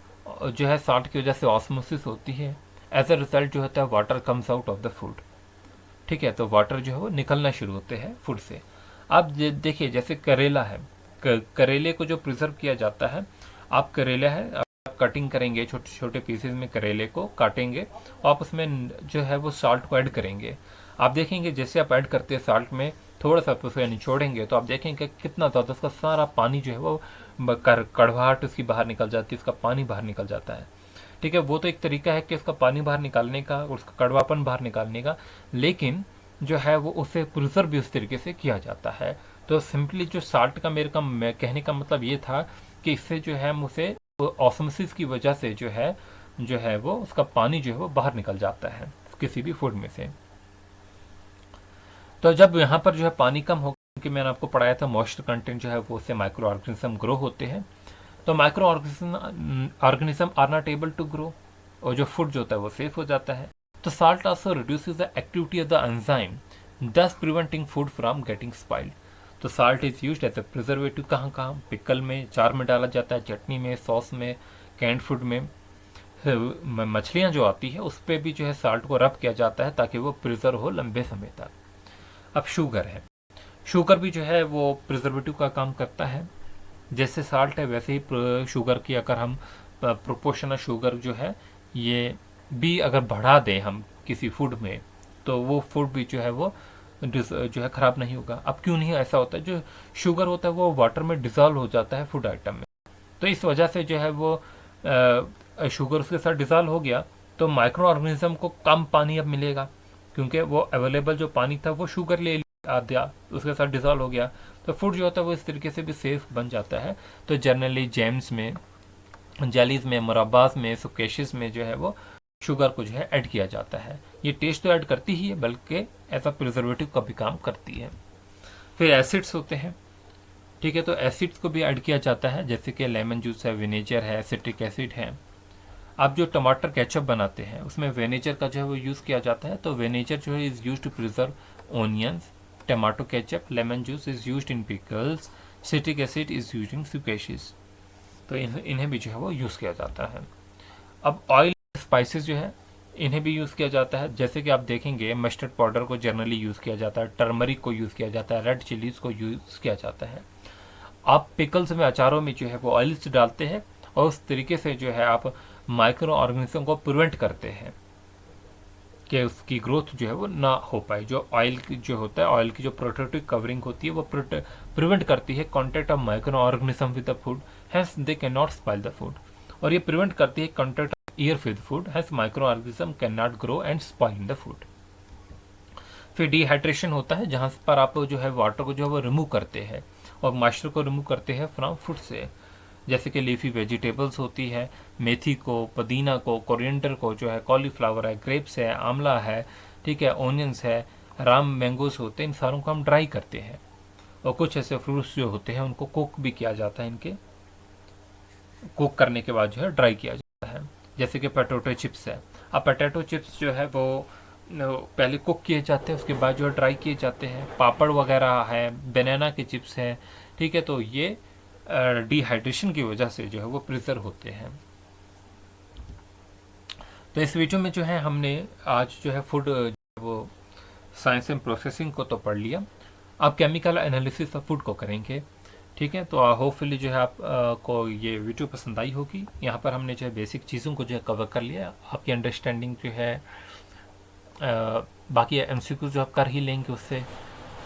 जो है साल्ट की वजह से ऑस्मोसिस होती है, एज अ रिजल्ट जो होता है water comes out of the food. ठीक है, तो वाटर जो है वो निकलना शुरू होते हैं फूड से। अब देखिए जैसे करेला है, करेले को जो प्रिजर्व किया जाता है, आप करेला है आप कटिंग करेंगे, छोटे छोटे पीसेस में करेले को काटेंगे, आप उसमें जो है वो साल्ट को ऐड करेंगे। आप देखेंगे जैसे आप ऐड करते हैं साल्ट में, थोड़ा सा उसे निचोड़ेंगे तो आप देखेंगे कितना ज़्यादा उसका सारा पानी जो है वो कड़वाहट उसकी बाहर निकल जाती है, उसका पानी बाहर निकल जाता है। ठीक है, वो तो एक तरीका है कि उसका पानी बाहर निकालने का, उसका कड़वापन बाहर निकालने का, लेकिन जो है वो उसे प्रिजर्व भी उस तरीके से किया जाता है। तो सिंपली जो साल्ट का मेरे का कहने का मतलब ये था कि इससे जो है उसे ऑस्मोसिस की वजह से जो है वो उसका पानी जो है वो बाहर निकल जाता है किसी भी फूड में से। तो जब यहाँ पर जो है पानी कम हो, क्योंकि मैंने आपको पढ़ाया था मॉइस्चर कंटेंट जो है वो उससे माइक्रो ऑर्गेनिज्म ग्रो होते हैं, तो micro organism are not able to grow, और जो फूड जो होता है वो सेफ हो जाता है। तो salt also reduces the activity of the enzyme, thus preventing food from getting spoiled. तो salt is used as a preservative कहाँ कहाँ, पिकल में, चार में डाला जाता है, चटनी में, सॉस में, कैंड फूड में, मछलियाँ जो आती है उस पर भी जो है साल्ट को रब किया जाता है ताकि वो प्रिजर्व हो लंबे समय तक। अब शुगर है, शुगर भी जो है वो प्रिजर्वेटिव का काम करता है। जैसे साल्ट है वैसे ही शुगर की अगर हम प्रोपोर्शन ऑफ शुगर जो है ये भी अगर बढ़ा दें हम किसी फूड में, तो वो फूड भी जो है वो जो है ख़राब नहीं होगा। अब क्यों नहीं ऐसा होता है, जो शुगर होता है वो वाटर में डिज़ोल्व हो जाता है फूड आइटम में, तो इस वजह से जो है वो शुगर उसके साथ डिज़ोल्व हो गया, तो माइक्रो ऑर्गेनिज्म को कम पानी अब मिलेगा, क्योंकि वो अवेलेबल जो पानी था वो शुगर ले दिया, उसके साथ डिज़ोल्व हो गया, तो फूड जो होता है वो इस तरीके से भी सेफ बन जाता है। तो जनरली जैम्स में, जेलीज में, मुरब्बास में, सुकेशिस में जो है वो शुगर को जो है ऐड किया जाता है। ये टेस्ट तो ऐड करती ही है बल्कि ऐसा प्रिजर्वेटिव का भी काम करती है। फिर एसिड्स होते हैं, ठीक है, तो एसिड्स को भी ऐड किया जाता है, जैसे कि लेमन जूस है, विनेगर है, सिट्रिक एसिड है। आप जो टमाटर केचप बनाते हैं उसमें विनेगर का जो है वो यूज़ किया जाता है, तो विनेगर जो है is use to preserve onions, tomato ketchup, lemon juice is used in pickles, citric acid is used in squashes, तो इन्हें भी जो है वो यूज़ किया जाता है। अब ऑयल, स्पाइसेस जो है इन्हें भी यूज़ किया जाता है, जैसे कि आप देखेंगे मस्टर्ड पाउडर को जनरली यूज़ किया जाता है, टर्मरिक को यूज़ किया जाता है, रेड चिलीज़ को यूज़ किया जाता है। आप पिकल्स में, अचारों में जो है वो ऑयल्स डालते हैं, और उस तरीके से जो है आप माइक्रो ऑर्गेनिज्म को प्रिवेंट करते हैं कि उसकी ग्रोथ जो है वो ना हो पाए। जो ऑयल जो होता है, ऑयल की जो प्रोटेक्टिव कवरिंग होती है वो प्रिवेंट करती है contact of micro organism with the food, hence they can not spoil the food, और ये प्रिवेंट करती है contact of air with food, hence micro organism can not grow and spoil the food. फिर dehydration होता है, जहाँ पर आप जो है वाटर को जो है वो रिमूव करते हैं और मॉइस्चर को रिमूव करते हैं फ्रॉम फूड से, जैसे कि लीफी वेजिटेबल्स होती है, मेथी को, पुदीना को, कोरिएंडर को, जो है कॉलीफ्लावर है, ग्रेप्स है, आंवला है, ठीक है, ओनियंस है, राम मैंगोस होते हैं, इन सारों को हम ड्राई करते हैं। और कुछ ऐसे फ्रूट्स जो होते हैं उनको कुक भी किया जाता है, इनके कुक करने के बाद जो है ड्राई किया जाता है, जैसे कि पोटैटो चिप्स है। अब पोटैटो चिप्स जो है वो पहले कुक किए जाते हैं, उसके बाद जो है ड्राई किए जाते हैं। पापड़ वगैरह है, बनाना के चिप्स है, ठीक है, तो ये डिहाइड्रेशन की वजह से जो है वो प्रिजर्व होते हैं। तो इस वीडियो में जो है हमने आज जो है फूड वो साइंस एंड प्रोसेसिंग को तो पढ़ लिया, अब केमिकल एनालिसिस ऑफ फूड को करेंगे, ठीक है। तो होपफुली जो है आप को ये वीडियो पसंद आई होगी। यहाँ पर हमने जो है बेसिक चीज़ों को जो है कवर कर लिया, आपकी अंडरस्टैंडिंग जो है बाकी MCQ जो आप कर ही लेंगे उससे,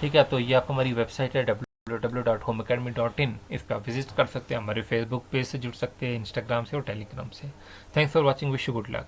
ठीक है। तो ये आप हमारी वेबसाइट है www.homeacademy.in, इस पर आप विजिट कर सकते हैं, हमारे फेसबुक पेज से जुड़ सकते हैं, इंस्टाग्राम से और टेलीग्राम से। Thanks for watching, wish you good luck.